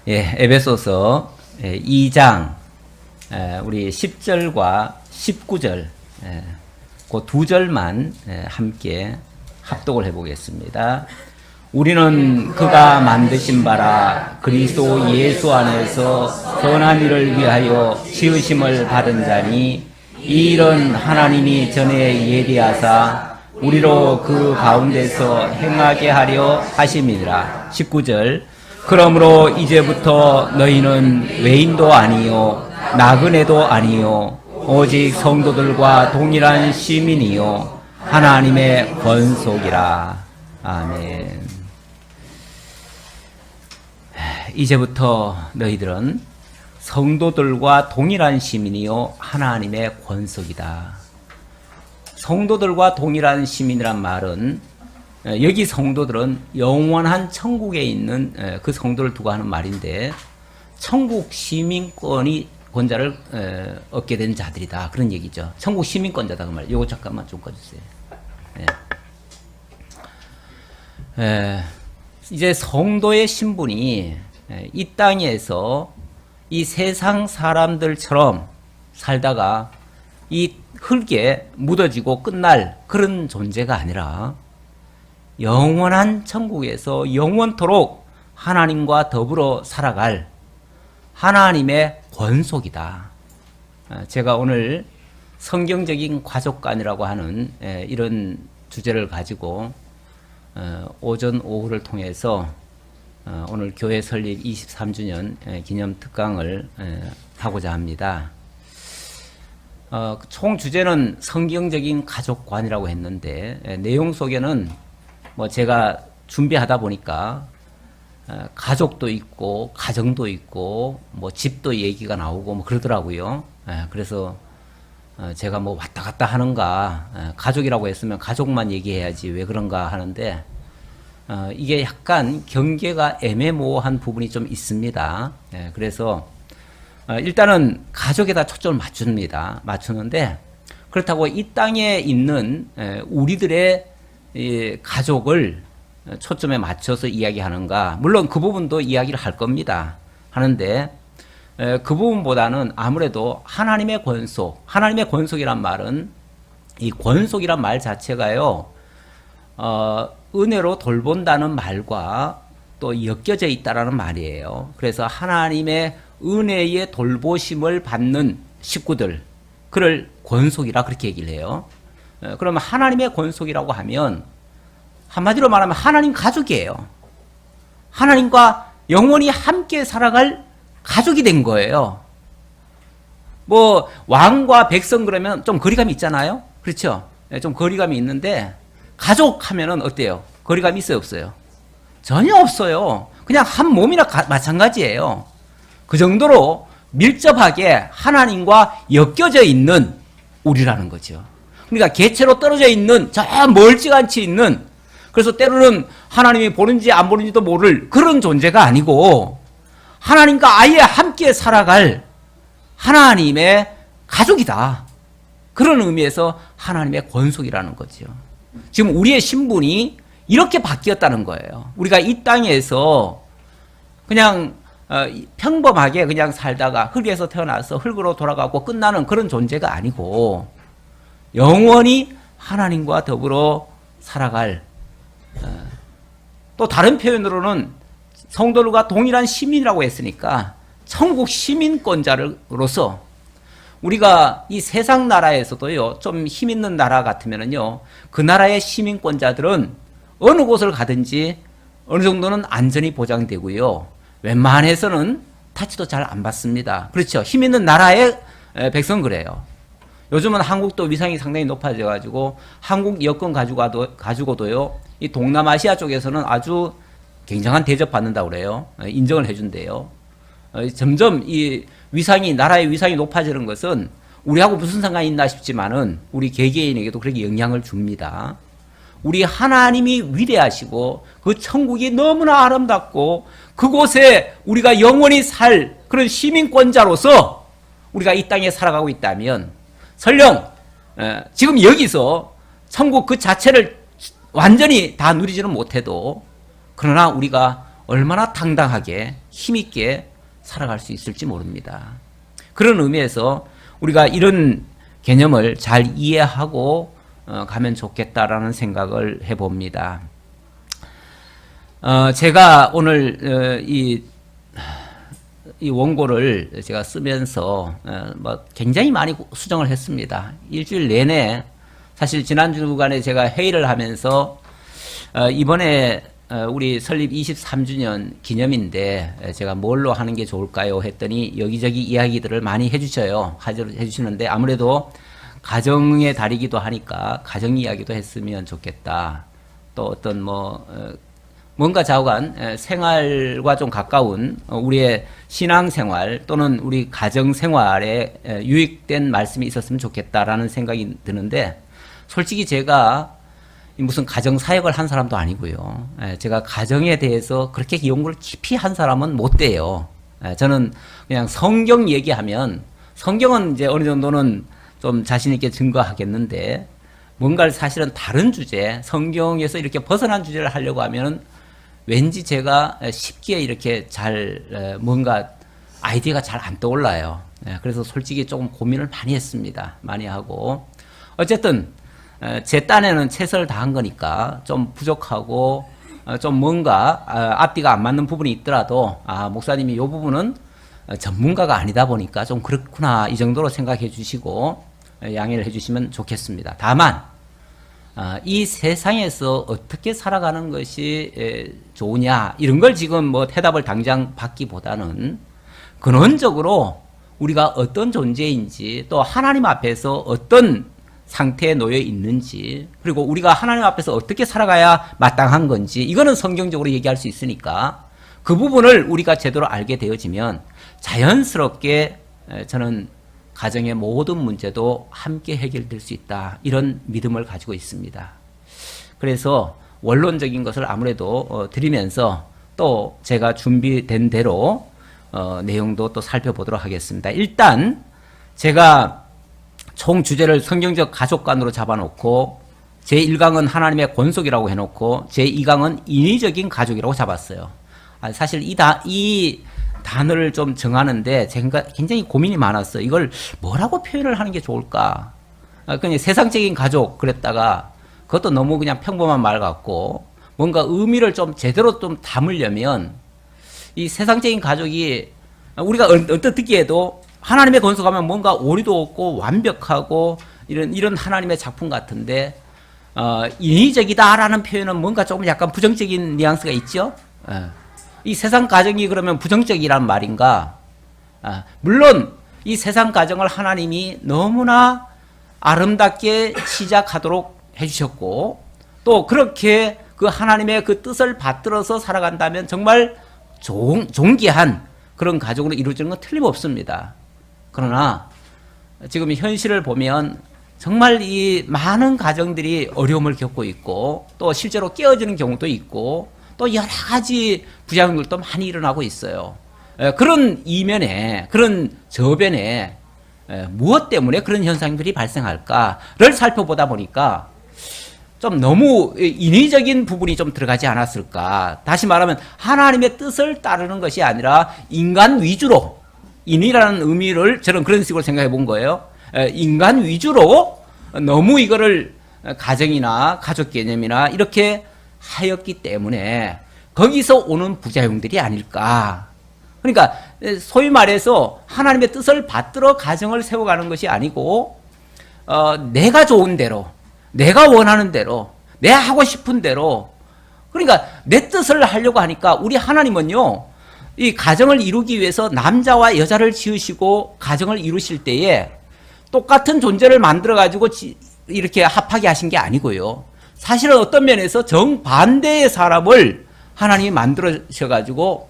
예, 에베소서 2장 우리 10절과 19절 그 두 절만 함께 합독을 해보겠습니다. 우리는 그가 만드신 바라 그리스도 예수 안에서 선한 일을 위하여 지으심을 받은 자니 이 일은 하나님이 전에 예비하사 우리로 그 가운데서 행하게 하려 하심이니라. 19절 그러므로 이제부터 너희는 외인도 아니요 나그네도 아니요 오직 성도들과 동일한 시민이요 하나님의 권속이라. 아멘. 이제부터 너희들은 성도들과 동일한 시민이요 하나님의 권속이다. 성도들과 동일한 시민이란 말은 여기 성도들은 영원한 천국에 있는 그 성도를 두고 하는 말인데 천국 시민권이 권자를 얻게 된 자들이다. 그런 얘기죠. 천국 시민권자다 그 말. 요거 잠깐만 좀 꺼주세요. 이제 성도의 신분이 이 땅에서 이 세상 사람들처럼 살다가 이 흙에 묻어지고 끝날 그런 존재가 아니라 영원한 천국에서 영원토록 하나님과 더불어 살아갈 하나님의 권속이다. 제가 오늘 성경적인 가족관이라고 하는 이런 주제를 가지고 오전 오후를 통해서 오늘 교회 설립 23주년 기념 특강을 하고자 합니다. 총 주제는 성경적인 가족관이라고 했는데 내용 속에는 뭐 제가 준비하다 보니까 가족도 있고 가정도 있고 뭐 집도 얘기가 나오고 뭐 그러더라고요. 그래서 제가 뭐 왔다 갔다 하는가, 가족이라고 했으면 가족만 얘기해야지 왜 그런가 하는데 이게 약간 경계가 애매모호한 부분이 좀 있습니다. 그래서 일단은 가족에다 초점을 맞추는데 그렇다고 이 땅에 있는 우리들의 가족을 초점에 맞춰서 이야기하는가? 물론 그 부분도 이야기를 할 겁니다. 하는데 그 부분보다는 아무래도 하나님의 권속이란 말은 이 권속이란 말 자체가요, 은혜로 돌본다는 말과 또 엮여져 있다라는 말이에요. 그래서 하나님의 은혜의 돌보심을 받는 식구들, 그를 권속이라 그렇게 얘기를 해요. 그러면 하나님의 권속이라고 하면 한마디로 말하면 하나님 가족이에요. 하나님과 영원히 함께 살아갈 가족이 된 거예요. 뭐 왕과 백성 그러면 좀 거리감이 있잖아요. 그렇죠? 좀 거리감이 있는데 가족 하면은 어때요? 거리감이 있어요, 없어요? 전혀 없어요. 그냥 한 몸이나 마찬가지예요. 그 정도로 밀접하게 하나님과 엮여져 있는 우리라는 거죠. 그러니까 개체로 떨어져 있는 저 멀찌감치 있는, 그래서 때로는 하나님이 보는지 안 보는지도 모를 그런 존재가 아니고 하나님과 아예 함께 살아갈 하나님의 가족이다. 그런 의미에서 하나님의 권속이라는 거죠. 지금 우리의 신분이 이렇게 바뀌었다는 거예요. 우리가 이 땅에서 그냥 평범하게 그냥 살다가 흙에서 태어나서 흙으로 돌아가고 끝나는 그런 존재가 아니고 영원히 하나님과 더불어 살아갈, 또 다른 표현으로는 성도들과 동일한 시민이라고 했으니까 천국 시민권자로서 우리가 이 세상 나라에서도요, 좀 힘 있는 나라 같으면은요, 그 나라의 시민권자들은 어느 곳을 가든지 어느 정도는 안전이 보장되고요, 웬만해서는 타치도 잘 안 받습니다. 그렇죠? 힘 있는 나라의 백성은 그래요. 요즘은 한국도 위상이 상당히 높아져가지고 한국 여권 가지고도요, 이 동남아시아 쪽에서는 아주 굉장한 대접받는다고 그래요. 인정을 해준대요. 점점 이 나라의 위상이 높아지는 것은 우리하고 무슨 상관이 있나 싶지만은 우리 개개인에게도 그렇게 영향을 줍니다. 우리 하나님이 위대하시고 그 천국이 너무나 아름답고 그곳에 우리가 영원히 살 그런 시민권자로서 우리가 이 땅에 살아가고 있다면 설령 지금 여기서 천국 그 자체를 완전히 다 누리지는 못해도 그러나 우리가 얼마나 당당하게 힘있게 살아갈 수 있을지 모릅니다. 그런 의미에서 우리가 이런 개념을 잘 이해하고 가면 좋겠다라는 생각을 해봅니다. 제가 오늘 이 원고를 제가 쓰면서 뭐 굉장히 많이 수정을 했습니다. 일주일 내내 사실 지난 주간에 제가 회의를 하면서 이번에 우리 설립 23주년 기념인데 제가 뭘로 하는 게 좋을까요? 했더니 여기저기 이야기들을 많이 해주셔요. 해주시는데 아무래도 가정의 달이기도 하니까 가정 이야기도 했으면 좋겠다. 또 어떤 뭔가 좌우간 생활과 좀 가까운 우리의 신앙생활 또는 우리 가정생활에 유익된 말씀이 있었으면 좋겠다라는 생각이 드는데 솔직히 제가 무슨 가정사역을 한 사람도 아니고요. 제가 가정에 대해서 그렇게 연구를 깊이 한 사람은 못 돼요. 저는 그냥 성경 얘기하면 성경은 이제 어느 정도는 좀 자신있게 증거하겠는데 뭔가를 사실은 다른 주제, 성경에서 이렇게 벗어난 주제를 하려고 하면은 왠지 제가 쉽게 이렇게 잘 뭔가 아이디어가 잘 안 떠올라요. 그래서 솔직히 조금 고민을 많이 했습니다. 많이 하고 어쨌든 제 딴에는 최선을 다한 거니까 좀 부족하고 좀 뭔가 앞뒤가 안 맞는 부분이 있더라도 목사님이 이 부분은 전문가가 아니다 보니까 좀 그렇구나 이 정도로 생각해 주시고 양해를 해 주시면 좋겠습니다. 다만 이 세상에서 어떻게 살아가는 것이 좋으냐 이런 걸 지금 뭐 대답을 당장 받기보다는 근원적으로 우리가 어떤 존재인지 또 하나님 앞에서 어떤 상태에 놓여 있는지 그리고 우리가 하나님 앞에서 어떻게 살아가야 마땅한 건지 이거는 성경적으로 얘기할 수 있으니까 그 부분을 우리가 제대로 알게 되어지면 자연스럽게 저는 가정의 모든 문제도 함께 해결될 수 있다 이런 믿음을 가지고 있습니다. 그래서 원론적인 것을 아무래도 드리면서 또 제가 준비된 대로 내용도 또 살펴보도록 하겠습니다. 일단 제가 총 주제를 성경적 가족관으로 잡아놓고 제1강은 하나님의 권속이라고 해놓고 제2강은 인위적인 가족이라고 잡았어요. 사실 이 단어를 좀 정하는데 제가 굉장히 고민이 많았어요. 이걸 뭐라고 표현을 하는 게 좋을까? 그냥 세상적인 가족 그랬다가 그것도 너무 그냥 평범한 말 같고 뭔가 의미를 좀 제대로 좀 담으려면 이 세상적인 가족이 우리가 언뜻 듣기에도 하나님의 권속하면 뭔가 오류도 없고 완벽하고 이런 하나님의 작품 같은데 인위적이다라는 표현은 뭔가 조금 약간 부정적인 뉘앙스가 있죠. 이 세상 가정이 그러면 부정적이란 말인가? 물론 이 세상 가정을 하나님이 너무나 아름답게 시작하도록 해주셨고 또 그렇게 그 하나님의 그 뜻을 받들어서 살아간다면 정말 존귀한 그런 가족으로 이루어지는 건 틀림없습니다. 그러나 지금 현실을 보면 정말 이 많은 가정들이 어려움을 겪고 있고 또 실제로 깨어지는 경우도 있고 또 여러 가지 부작용들도 많이 일어나고 있어요. 그런 이면에 그런 저변에 무엇 때문에 그런 현상들이 발생할까를 살펴보다 보니까 좀 너무 인위적인 부분이 좀 들어가지 않았을까. 다시 말하면 하나님의 뜻을 따르는 것이 아니라 인간 위주로 인이라는 의미를 저는 그런 식으로 생각해 본 거예요. 인간 위주로 너무 이거를 가정이나 가족 개념이나 이렇게 하였기 때문에 거기서 오는 부작용들이 아닐까. 그러니까 소위 말해서 하나님의 뜻을 받들어 가정을 세워가는 것이 아니고 내가 좋은 대로 내가 원하는 대로 내가 하고 싶은 대로 그러니까 내 뜻을 하려고 하니까 우리 하나님은요 이 가정을 이루기 위해서 남자와 여자를 지으시고 가정을 이루실 때에 똑같은 존재를 만들어 가지고 이렇게 합하게 하신 게 아니고요. 사실은 어떤 면에서 정반대의 사람을 하나님이 만들어셔 가지고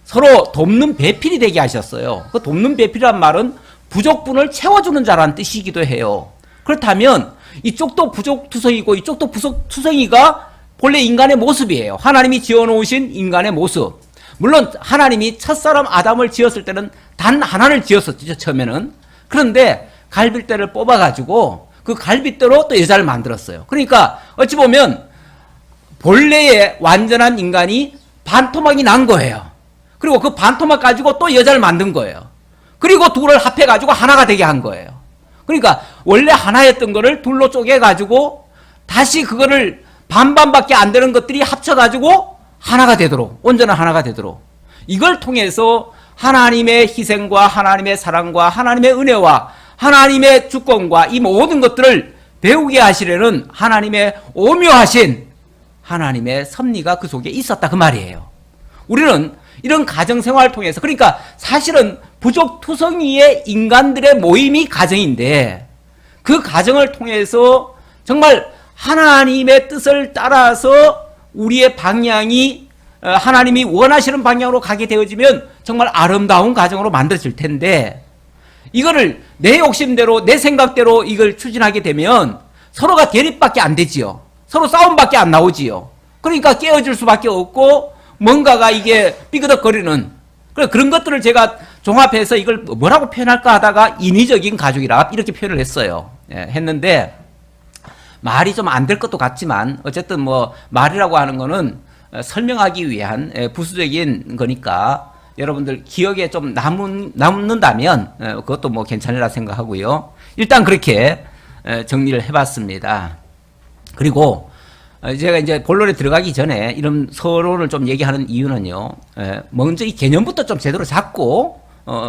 서로 돕는 배필이 되게 하셨어요. 그 돕는 배필이란 말은 부족분을 채워주는 자라는 뜻이기도 해요. 그렇다면 이쪽도 부족투성이고 이쪽도 부족투성이가 본래 인간의 모습이에요. 하나님이 지어놓으신 인간의 모습. 물론 하나님이 첫사람 아담을 지었을 때는 단 하나를 지었었죠. 처음에는. 그런데 갈빗대를 뽑아가지고 그 갈빗대로 또 여자를 만들었어요. 그러니까 어찌 보면 본래의 완전한 인간이 반토막이 난 거예요. 그리고 그 반토막 가지고 또 여자를 만든 거예요. 그리고 둘을 합해가지고 하나가 되게 한 거예요. 그러니까 원래 하나였던 거를 둘로 쪼개가지고 다시 그거를 반반밖에 안 되는 것들이 합쳐가지고 하나가 되도록, 온전한 하나가 되도록, 이걸 통해서 하나님의 희생과 하나님의 사랑과 하나님의 은혜와 하나님의 주권과 이 모든 것들을 배우게 하시려는 하나님의 오묘하신 하나님의 섭리가 그 속에 있었다 그 말이에요. 우리는 이런 가정생활을 통해서, 그러니까 사실은 부족투성이의 인간들의 모임이 가정인데, 그 가정을 통해서 정말 하나님의 뜻을 따라서 우리의 방향이 하나님이 원하시는 방향으로 가게 되어지면 정말 아름다운 가정으로 만들어질 텐데, 이거를 내 욕심대로 내 생각대로 이걸 추진하게 되면 서로가 대립밖에 안 되지요. 서로 싸움밖에 안 나오지요. 그러니까 깨어질 수밖에 없고 뭔가가 이게 삐그덕거리는, 그런 것들을 제가 종합해서 이걸 뭐라고 표현할까 하다가 인위적인 가족이라 이렇게 표현을 했어요. 했는데 말이 좀 안 될 것도 같지만 어쨌든 뭐 말이라고 하는 거는 설명하기 위한 부수적인 거니까 여러분들 기억에 좀 남는다면 그것도 뭐 괜찮으라 생각하고요. 일단 그렇게 정리를 해봤습니다. 그리고 제가 이제 본론에 들어가기 전에 이런 서론을 좀 얘기하는 이유는요, 먼저 이 개념부터 좀 제대로 잡고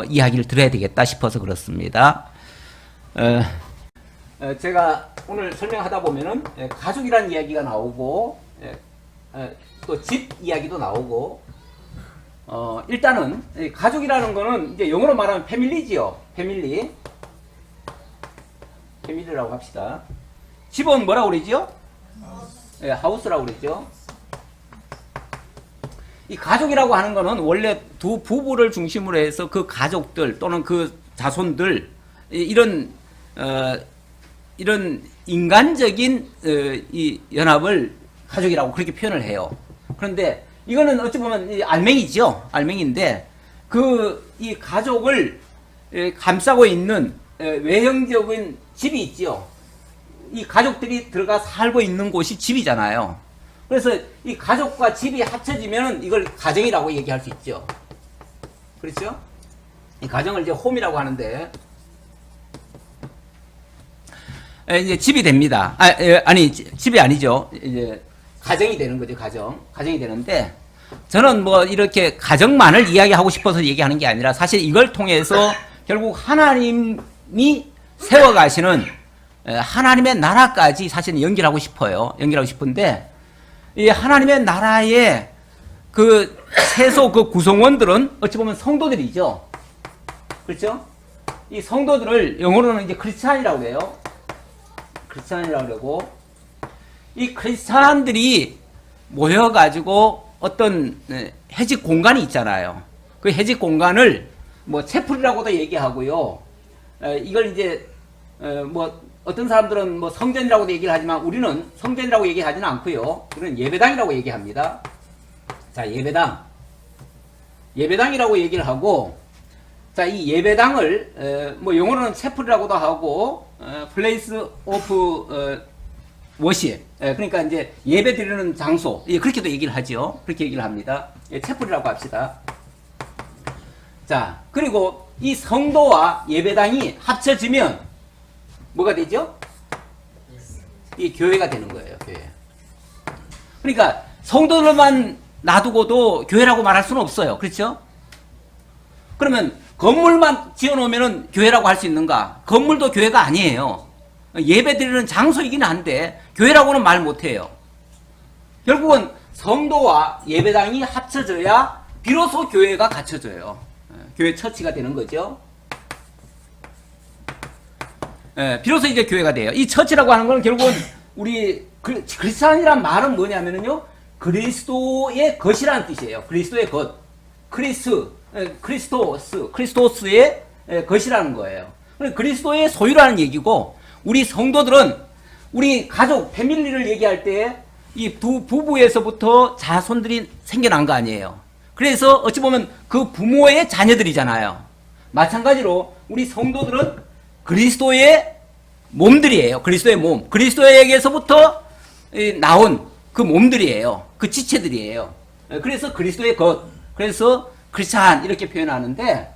이야기를 들어야 되겠다 싶어서 그렇습니다. 제가 오늘 설명하다 보면은 가족이라는 이야기가 나오고 또 집 이야기도 나오고, 일단은 가족이라는 거는 이제 영어로 말하면 패밀리지요. 패밀리라고 합시다. 집은 뭐라고 그러지요? 하우스라고 그러죠. 이 가족이라고 하는 거는 원래 두 부부를 중심으로 해서 그 가족들 또는 그 자손들, 이런 인간적인 이 연합을 가족이라고 그렇게 표현을 해요. 그런데 이거는 어찌 보면 알맹이죠. 알맹이인데 이 가족을 감싸고 있는 외형적인 집이 있죠. 이 가족들이 들어가 살고 있는 곳이 집이잖아요. 그래서 이 가족과 집이 합쳐지면 이걸 가정이라고 얘기할 수 있죠. 그렇죠? 이 가정을 이제 홈이라고 하는데, 이제 집이 됩니다. 아니, 집이 아니죠. 이제 가정이 되는 거죠. 가정이 되는데, 저는 뭐 이렇게 가정만을 이야기하고 싶어서 얘기하는 게 아니라 사실 이걸 통해서 결국 하나님이 세워가시는 하나님의 나라까지 사실은 연결하고 싶어요. 연결하고 싶은데, 이 하나님의 나라의 그 세소 그 구성원들은 어찌 보면 성도들이죠. 그렇죠? 이 성도들을 영어로는 이제 크리스찬이라고 해요. 크리스찬이라고 그러고, 이 크리스찬들이 모여가지고 어떤 해직 공간이 있잖아요. 그 해직 공간을 뭐 채플이라고도 얘기하고요. 이걸 이제 뭐 어떤 사람들은 뭐 성전이라고도 얘기를 하지만 우리는 성전이라고 얘기하지는 않고요. 우리는 예배당이라고 얘기합니다. 자, 예배당이라고 얘기를 하고, 자, 이 예배당을 뭐 영어로는 채플이라고도 하고 place of worship, 그러니까 이제 예배 드리는 장소, 그렇게도 얘기를 하죠. 그렇게 얘기를 합니다. 채플이라고 합시다. 자, 그리고 이 성도와 예배당이 합쳐지면 뭐가 되죠? 이 교회가 되는 거예요. 교회. 그러니까 성도들만 놔두고도 교회라고 말할 수는 없어요. 그렇죠? 그러면 건물만 지어놓으면 교회라고 할 수 있는가? 건물도 교회가 아니에요. 예배 드리는 장소이긴 한데 교회라고는 말 못해요. 결국은 성도와 예배당이 합쳐져야 비로소 교회가 갖춰져요. 교회 처치가 되는 거죠. 비로소 이제 교회가 돼요. 이 처치라고 하는 건 결국은 우리 크리스찬이란 말은 뭐냐면요, 그리스도의 것이라는 뜻이에요. 그리스도의 것. 크리스토스의 것이라는 거예요. 그리스도의 소유라는 얘기고, 우리 성도들은 우리 가족, 패밀리를 얘기할 때 이 두 부부에서부터 자손들이 생겨난 거 아니에요. 그래서 어찌 보면 그 부모의 자녀들이잖아요. 마찬가지로 우리 성도들은 그리스도의 몸들이에요. 그리스도의 몸. 그리스도에게서부터 나온 그 몸들이에요. 그 지체들이에요. 그래서 그리스도의 것, 그래서 크리스찬 이렇게 표현하는데,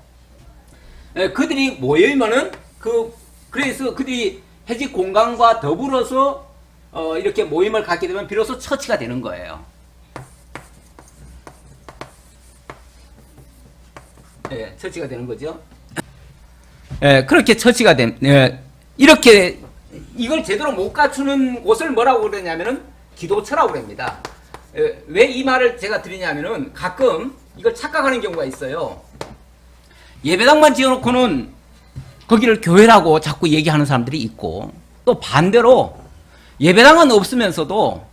그들이 모이면은 그래서 그들이 회직 공간과 더불어서 이렇게 모임을 갖게 되면 비로소 처치가 되는 거예요. 처치가 되는 거죠. 그렇게 처치가 이렇게 이걸 제대로 못 갖추는 곳을 뭐라고 그러냐면은 기도처라고 그럽니다. 왜 이 말을 제가 드리냐면은 가끔 이걸 착각하는 경우가 있어요. 예배당만 지어놓고는 거기를 교회라고 자꾸 얘기하는 사람들이 있고, 또 반대로 예배당은 없으면서도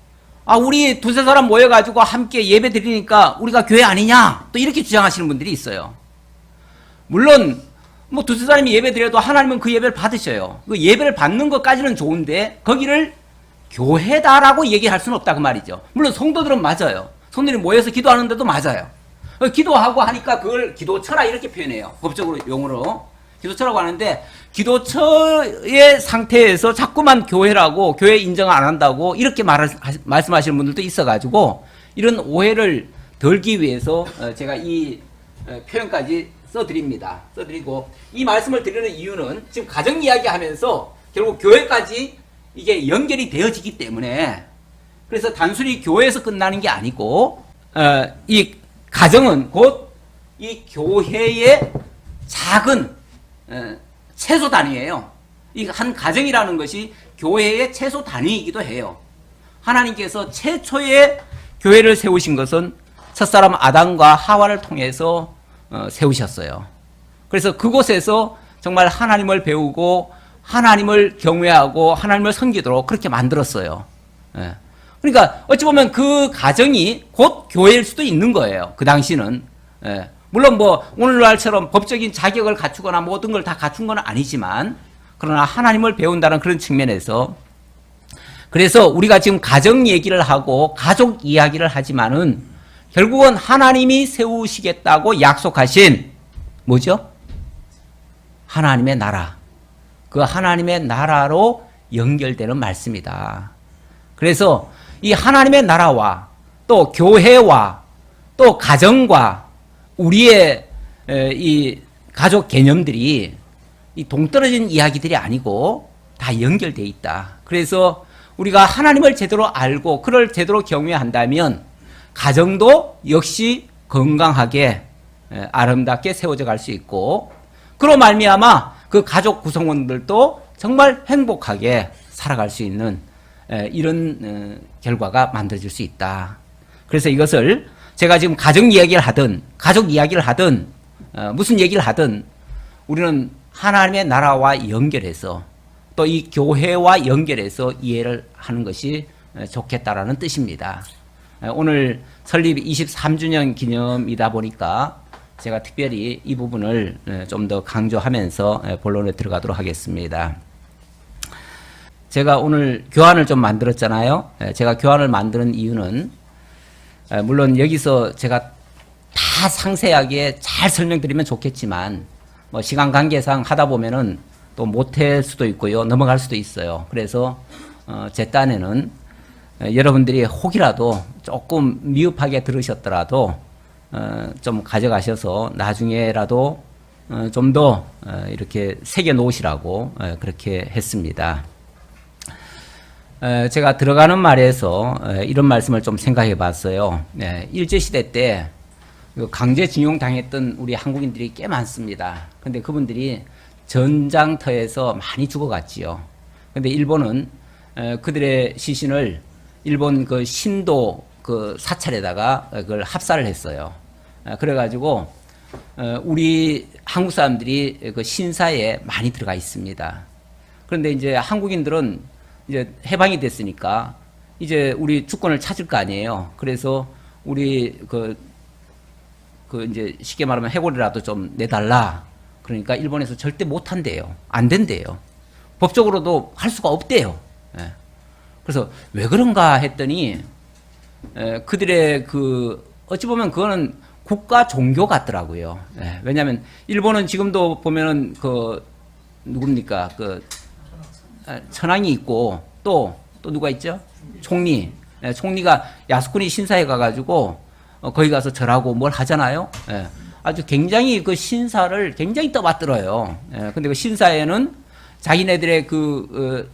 우리 두세 사람 모여가지고 함께 예배 드리니까 우리가 교회 아니냐, 또 이렇게 주장하시는 분들이 있어요. 물론 뭐 두세 사람이 예배 드려도 하나님은 그 예배를 받으셔요. 그 예배를 받는 것까지는 좋은데 거기를 교회다라고 얘기할 수는 없다 그 말이죠. 물론 성도들은 맞아요. 성도들이 모여서 기도하는데도 맞아요. 기도하고 하니까 그걸 기도처라 이렇게 표현해요. 법적으로 용어로 기도처라고 하는데, 기도처의 상태에서 자꾸만 교회라고, 교회 인정 안 한다고 이렇게 말씀하시는 분들도 있어가지고 이런 오해를 덜기 위해서 제가 이 표현까지 써드리고, 이 말씀을 드리는 이유는 지금 가정 이야기 하면서 결국 교회까지 이게 연결이 되어지기 때문에, 그래서 단순히 교회에서 끝나는 게 아니고 이 가정은 곧 이 교회의 작은 최소 단위예요. 이 한 가정이라는 것이 교회의 최소 단위이기도 해요. 하나님께서 최초의 교회를 세우신 것은 첫사람 아담과 하와를 통해서 세우셨어요. 그래서 그곳에서 정말 하나님을 배우고 하나님을 경외하고 하나님을 섬기도록 그렇게 만들었어요. 그러니까 어찌 보면 그 가정이 곧 교회일 수도 있는 거예요. 그 당시는. 물론 뭐 오늘날처럼 법적인 자격을 갖추거나 모든 걸 다 갖춘 건 아니지만, 그러나 하나님을 배운다는 그런 측면에서, 그래서 우리가 지금 가정 얘기를 하고 가족 이야기를 하지만은 결국은 하나님이 세우시겠다고 약속하신 뭐죠? 하나님의 나라. 그 하나님의 나라로 연결되는 말씀이다. 그래서 이 하나님의 나라와 또 교회와 또 가정과 우리의 이 가족 개념들이 이 동떨어진 이야기들이 아니고 다 연결되어 있다. 그래서 우리가 하나님을 제대로 알고 그를 제대로 경외한다면 가정도 역시 건강하게 아름답게 세워져 갈 수 있고, 그로 말미암아 그 가족 구성원들도 정말 행복하게 살아갈 수 있는 이런 결과가 만들어질 수 있다. 그래서 이것을 제가 지금 가정 이야기를 하든 가족 이야기를 하든 무슨 얘기를 하든 우리는 하나님의 나라와 연결해서 또 이 교회와 연결해서 이해를 하는 것이 좋겠다라는 뜻입니다. 오늘 설립 23주년 기념이다 보니까 제가 특별히 이 부분을 좀 더 강조하면서 본론에 들어가도록 하겠습니다. 제가 오늘 교환을 좀 만들었잖아요. 제가 교환을 만드는 이유는 물론 여기서 제가 다 상세하게 잘 설명드리면 좋겠지만 뭐 시간 관계상 하다 보면은 또 못할 수도 있고요, 넘어갈 수도 있어요. 그래서 제 딴에는 여러분들이 혹이라도 조금 미흡하게 들으셨더라도 좀 가져가셔서 나중에라도 좀 더 이렇게 새겨 놓으시라고 그렇게 했습니다. 제가 들어가는 말에서 이런 말씀을 좀 생각해 봤어요. 일제시대 때 강제징용 당했던 우리 한국인들이 꽤 많습니다. 근데 그분들이 전장터에서 많이 죽어갔지요. 근데 일본은 그들의 시신을 일본 그 신도 그 사찰에다가 그걸 합사를 했어요. 그래가지고 우리 한국 사람들이 그 신사에 많이 들어가 있습니다. 그런데 이제 한국인들은 이제 해방이 됐으니까 이제 우리 주권을 찾을 거 아니에요. 그래서 우리 그 이제 쉽게 말하면 해골이라도 좀 내달라. 그러니까 일본에서 절대 못 한대요. 안 된대요. 법적으로도 할 수가 없대요. 그래서 왜 그런가 했더니 그들의 그 어찌 보면 그거는 국가 종교 같더라고요. 왜냐하면 일본은 지금도 보면은 그 누굽니까 그 천황이 있고 또 누가 있죠? 총리. 총리가 야스쿠니 신사에 가가지고 거기 가서 절하고 뭘 하잖아요. 예. 아주 굉장히 그 신사를 굉장히 떠받들어요. 예. 근데 그 신사에는 자기네들의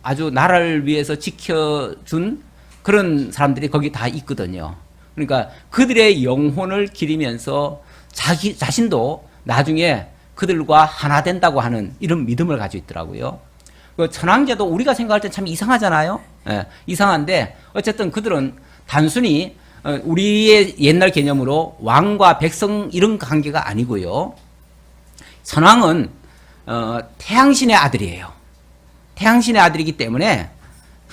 아주 나라를 위해서 지켜준 그런 사람들이 거기 다 있거든요. 그러니까 그들의 영혼을 기리면서 자신도 나중에 그들과 하나 된다고 하는 이런 믿음을 가지고 있더라고요. 그 천황제도 우리가 생각할 때 참 이상하잖아요. 예, 이상한데 어쨌든 그들은 단순히 우리의 옛날 개념으로 왕과 백성 이런 관계가 아니고요. 천황은 태양신의 아들이에요. 태양신의 아들이기 때문에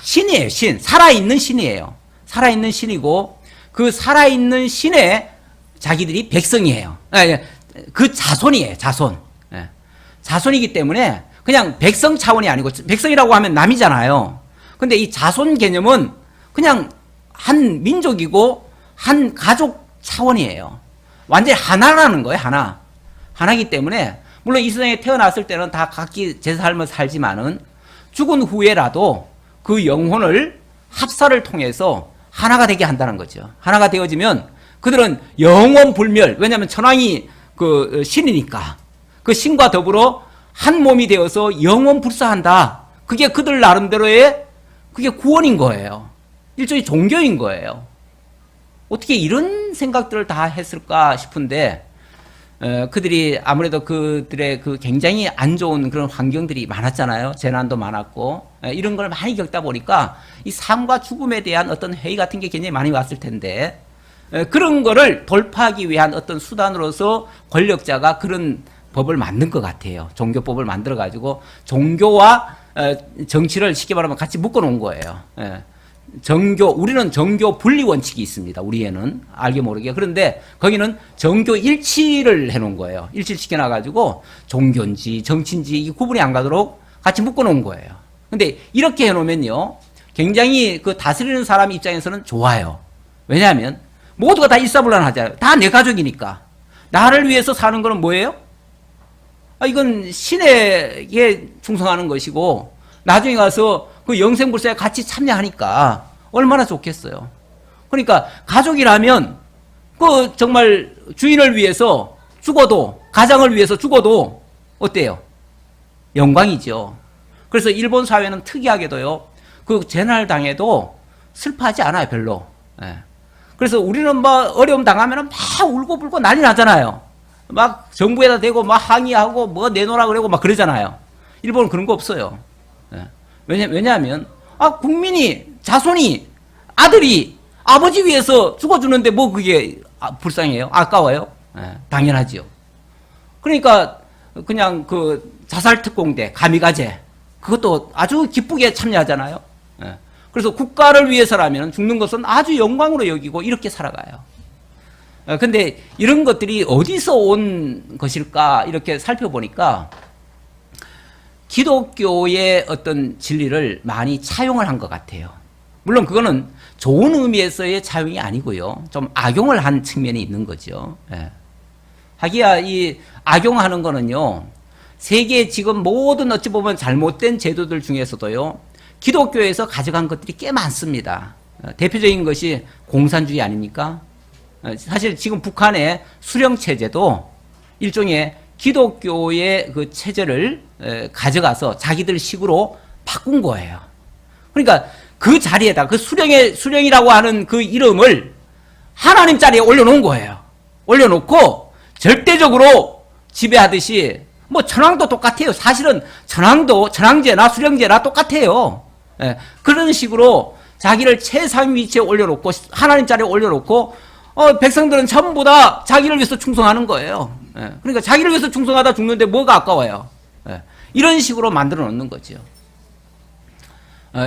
신이에요. 신. 살아있는 신이에요. 살아있는 신이고 그 살아있는 신의 자기들이 백성이에요. 그 자손이에요. 자손. 자손이기 때문에 그냥 백성 차원이 아니고 백성이라고 하면 남이잖아요. 근데 이 자손 개념은 그냥 한 민족이고 한 가족 차원이에요. 완전히 하나라는 거예요. 하나. 하나이기 때문에 물론 이 세상에 태어났을 때는 다 각기 제 삶을 살지만은 죽은 후에라도 그 영혼을 합사를 통해서 하나가 되게 한다는 거죠. 하나가 되어지면 그들은 영원 불멸. 왜냐하면 천황이 그 신이니까 그 신과 더불어 한 몸이 되어서 영원 불사한다. 그게 그들 나름대로의 그게 구원인 거예요. 일종의 종교인 거예요. 어떻게 이런 생각들을 다 했을까 싶은데 그들이 아무래도 그들의 그 굉장히 안 좋은 그런 환경들이 많았잖아요. 재난도 많았고 이런 걸 많이 겪다 보니까 이 삶과 죽음에 대한 어떤 회의 같은 게 굉장히 많이 왔을 텐데 그런 거를 돌파하기 위한 어떤 수단으로서 권력자가 그런 법을 만든 것 같아요. 종교법을 만들어 가지고 종교와 정치를 쉽게 말하면 같이 묶어 놓은 거예요. 우리는 정교 분리 원칙이 있습니다. 우리에는 알게 모르게. 그런데 거기는 정교 일치를 해놓은 거예요. 일치를 시켜놔가지고 종교인지 정치인지 구분이 안 가도록 같이 묶어놓은 거예요. 근데 이렇게 해놓으면요, 굉장히 그 다스리는 사람 입장에서는 좋아요. 왜냐하면 모두가 다 일사불란하잖아요. 다 내 가족이니까. 나를 위해서 사는 거는 뭐예요? 이건 신에게 충성하는 것이고 나중에 가서 그 영생불사에 같이 참여하니까 얼마나 좋겠어요. 그러니까 가족이라면 그 정말 주인을 위해서 죽어도, 가장을 위해서 죽어도 어때요? 영광이죠. 그래서 일본 사회는 특이하게도요, 그 재난을 당해도 슬퍼하지 않아요, 별로. 그래서 우리는 뭐 어려움 당하면 막 울고불고 난리 나잖아요. 막 정부에다 대고 막 항의하고 뭐 내놓으라 그러고 막 그러잖아요. 일본은 그런 거 없어요. 왜냐하면 국민이, 자손이, 아들이 아버지 위해서 죽어주는데 뭐 그게 불쌍해요? 아까워요? 당연하지요. 그러니까 그냥 그 자살특공대, 가미가제 그것도 아주 기쁘게 참여하잖아요. 그래서 국가를 위해서라면 죽는 것은 아주 영광으로 여기고 이렇게 살아가요. 근데 이런 것들이 어디서 온 것일까 이렇게 살펴보니까 기독교의 어떤 진리를 많이 차용을 한 것 같아요. 물론 그거는 좋은 의미에서의 차용이 아니고요. 좀 악용을 한 측면이 있는 거죠. 하기야 이 악용하는 거는요, 세계 지금 모든 어찌 보면 잘못된 제도들 중에서도요, 기독교에서 가져간 것들이 꽤 많습니다. 대표적인 것이 공산주의 아닙니까? 사실 지금 북한의 수령체제도 일종의 기독교의 그 체제를 가져가서 자기들 식으로 바꾼 거예요. 그러니까 그 자리에다 그 수령이라고 하는 그 이름을 하나님 자리에 올려놓은 거예요. 올려놓고 절대적으로 지배하듯이 뭐 천황도 똑같아요. 사실은 천황도 천황제나 수령제나 똑같아요. 그런 식으로 자기를 최상 위치에 올려놓고 하나님 자리에 올려놓고 백성들은 전부 다 자기를 위해서 충성하는 거예요. 그러니까 자기를 위해서 충성하다 죽는데 뭐가 아까워요. 이런 식으로 만들어 놓는 거죠.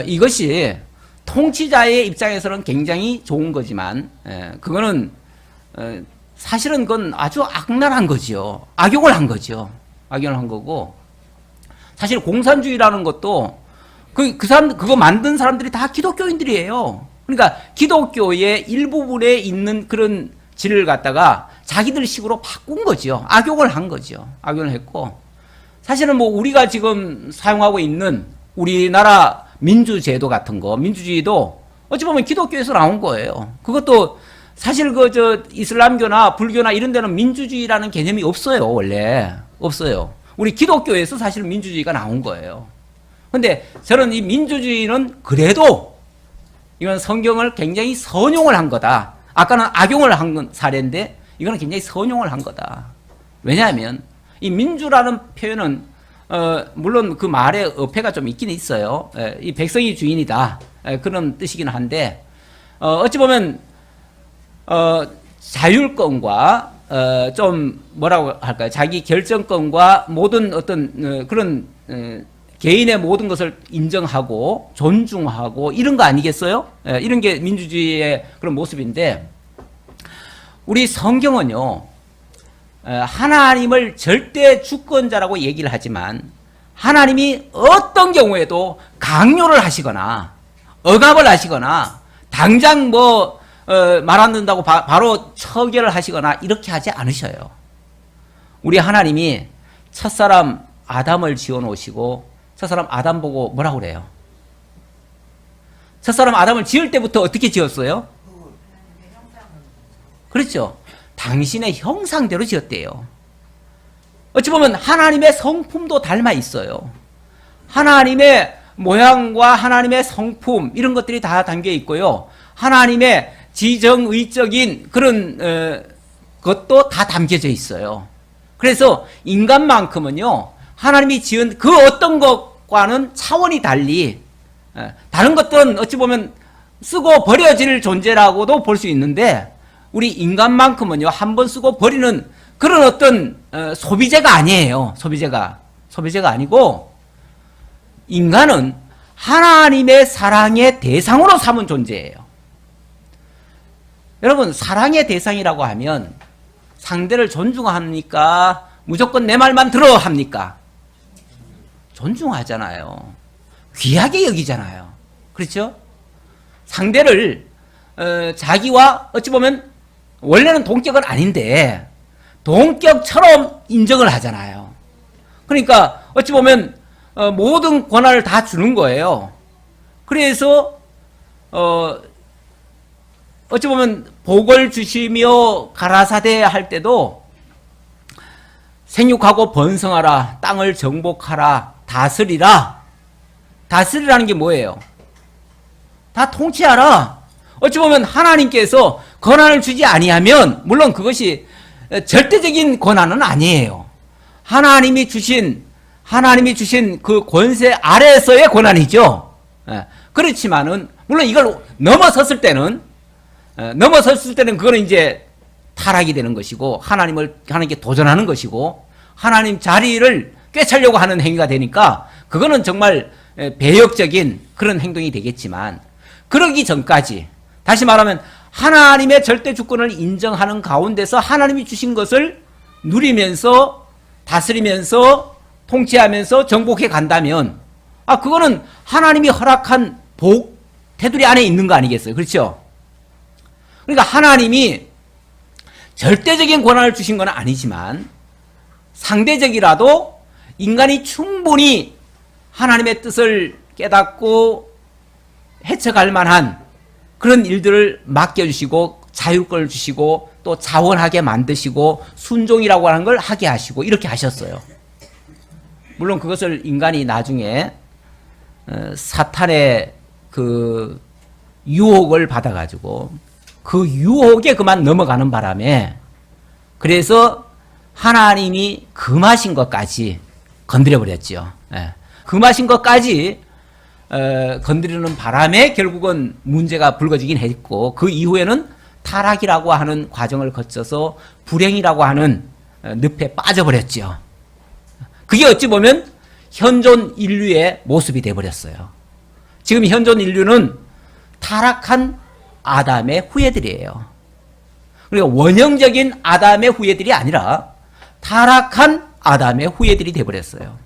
이것이 통치자의 입장에서는 굉장히 좋은 거지만 그거는 사실은 그건 아주 악랄한 거지요. 악용을 한 거죠. 악용을 한 거고, 사실 공산주의라는 것도 그 사람, 그거 만든 사람들이 다 기독교인들이에요. 그러니까 기독교의 일부분에 있는 그런 진리를 갖다가 자기들 식으로 바꾼 거죠. 악용을 한 거죠. 악용을 했고, 사실은 뭐 우리가 지금 사용하고 있는 우리나라 민주제도 같은 거, 민주주의도 어찌 보면 기독교에서 나온 거예요. 그것도 사실 이슬람교나 불교나 이런 데는 민주주의라는 개념이 없어요, 원래. 없어요. 우리 기독교에서 사실 민주주의가 나온 거예요. 근데 저는 이 민주주의는 그래도 이건 성경을 굉장히 선용을 한 거다. 아까는 악용을 한 사례인데 이거는 굉장히 선용을 한 거다. 왜냐하면 이 민주라는 표현은 물론 그 말에 어폐가 좀 있긴 있어요. 이 백성이 주인이다. 그런 뜻이긴 한데 어찌 보면 자율권과 좀 뭐라고 할까요? 자기 결정권과 모든 어떤 그런 개인의 모든 것을 인정하고 존중하고 이런 거 아니겠어요? 이런 게 민주주의의 그런 모습인데 우리 성경은요 하나님을 절대 주권자라고 얘기를 하지만 하나님이 어떤 경우에도 강요를 하시거나 억압을 하시거나 당장 말 안 듣는다고 바로 처결을 하시거나 이렇게 하지 않으셔요. 우리 하나님이 첫사람 아담을 지어 놓으시고 첫사람 아담 보고 뭐라고 그래요? 첫사람 아담을 지을 때부터 어떻게 지었어요? 그렇죠. 당신의 형상대로 지었대요. 어찌 보면 하나님의 성품도 닮아 있어요. 하나님의 모양과 하나님의 성품 이런 것들이 다 담겨 있고요. 하나님의 지정의적인 그런 것도 다 담겨져 있어요. 그래서 인간만큼은요. 하나님이 지은 그 어떤 것과는 차원이 달리 다른 것들은 어찌 보면 쓰고 버려질 존재라고도 볼 수 있는데 우리 인간만큼은요. 한번 쓰고 버리는 그런 어떤 소비재가 아니에요. 소비재가 아니고 인간은 하나님의 사랑의 대상으로 삼은 존재예요. 여러분 사랑의 대상이라고 하면 상대를 존중합니까? 무조건 내 말만 들어 합니까? 존중하잖아요. 귀하게 여기잖아요. 그렇죠? 상대를 자기와 어찌 보면 원래는 동격은 아닌데 동격처럼 인정을 하잖아요. 그러니까 어찌 보면 모든 권한을 다 주는 거예요. 그래서 어찌 보면 복을 주시며 가라사대 할 때도 생육하고 번성하라, 땅을 정복하라, 다스리라. 다스리라는 게 뭐예요? 다 통치하라. 어찌 보면 하나님께서 권한을 주지 아니하면 물론 그것이 절대적인 권한은 아니에요. 하나님이 주신 그 권세 아래에서의 권한이죠. 그렇지만은 물론 이걸 넘어섰을 때는 그거는 이제 타락이 되는 것이고 하나님께 도전하는 것이고 하나님 자리를 꿰차려고 하는 행위가 되니까 그거는 정말 배역적인 그런 행동이 되겠지만 그러기 전까지 다시 말하면 하나님의 절대 주권을 인정하는 가운데서 하나님이 주신 것을 누리면서 다스리면서 통치하면서 정복해 간다면 그거는 하나님이 허락한 복 테두리 안에 있는 거 아니겠어요? 그렇죠? 그러니까 하나님이 절대적인 권한을 주신 건 아니지만 상대적이라도 인간이 충분히 하나님의 뜻을 깨닫고 헤쳐갈 만한 그런 일들을 맡겨주시고 자율권을 주시고 또 자원하게 만드시고 순종이라고 하는 걸 하게 하시고 이렇게 하셨어요. 물론 그것을 인간이 나중에 사탄의 그 유혹을 받아가지고 그 유혹에 그만 넘어가는 바람에 그래서 하나님이 금하신 것까지 건드려버렸죠. 금하신 것까지 건드리는 바람에 결국은 문제가 불거지긴 했고 그 이후에는 타락이라고 하는 과정을 거쳐서 불행이라고 하는 늪에 빠져버렸죠. 그게 어찌 보면 현존 인류의 모습이 돼버렸어요. 지금 현존 인류는 타락한 아담의 후예들이에요. 그러니까 원형적인 아담의 후예들이 아니라 타락한 아담의 후예들이 돼버렸어요.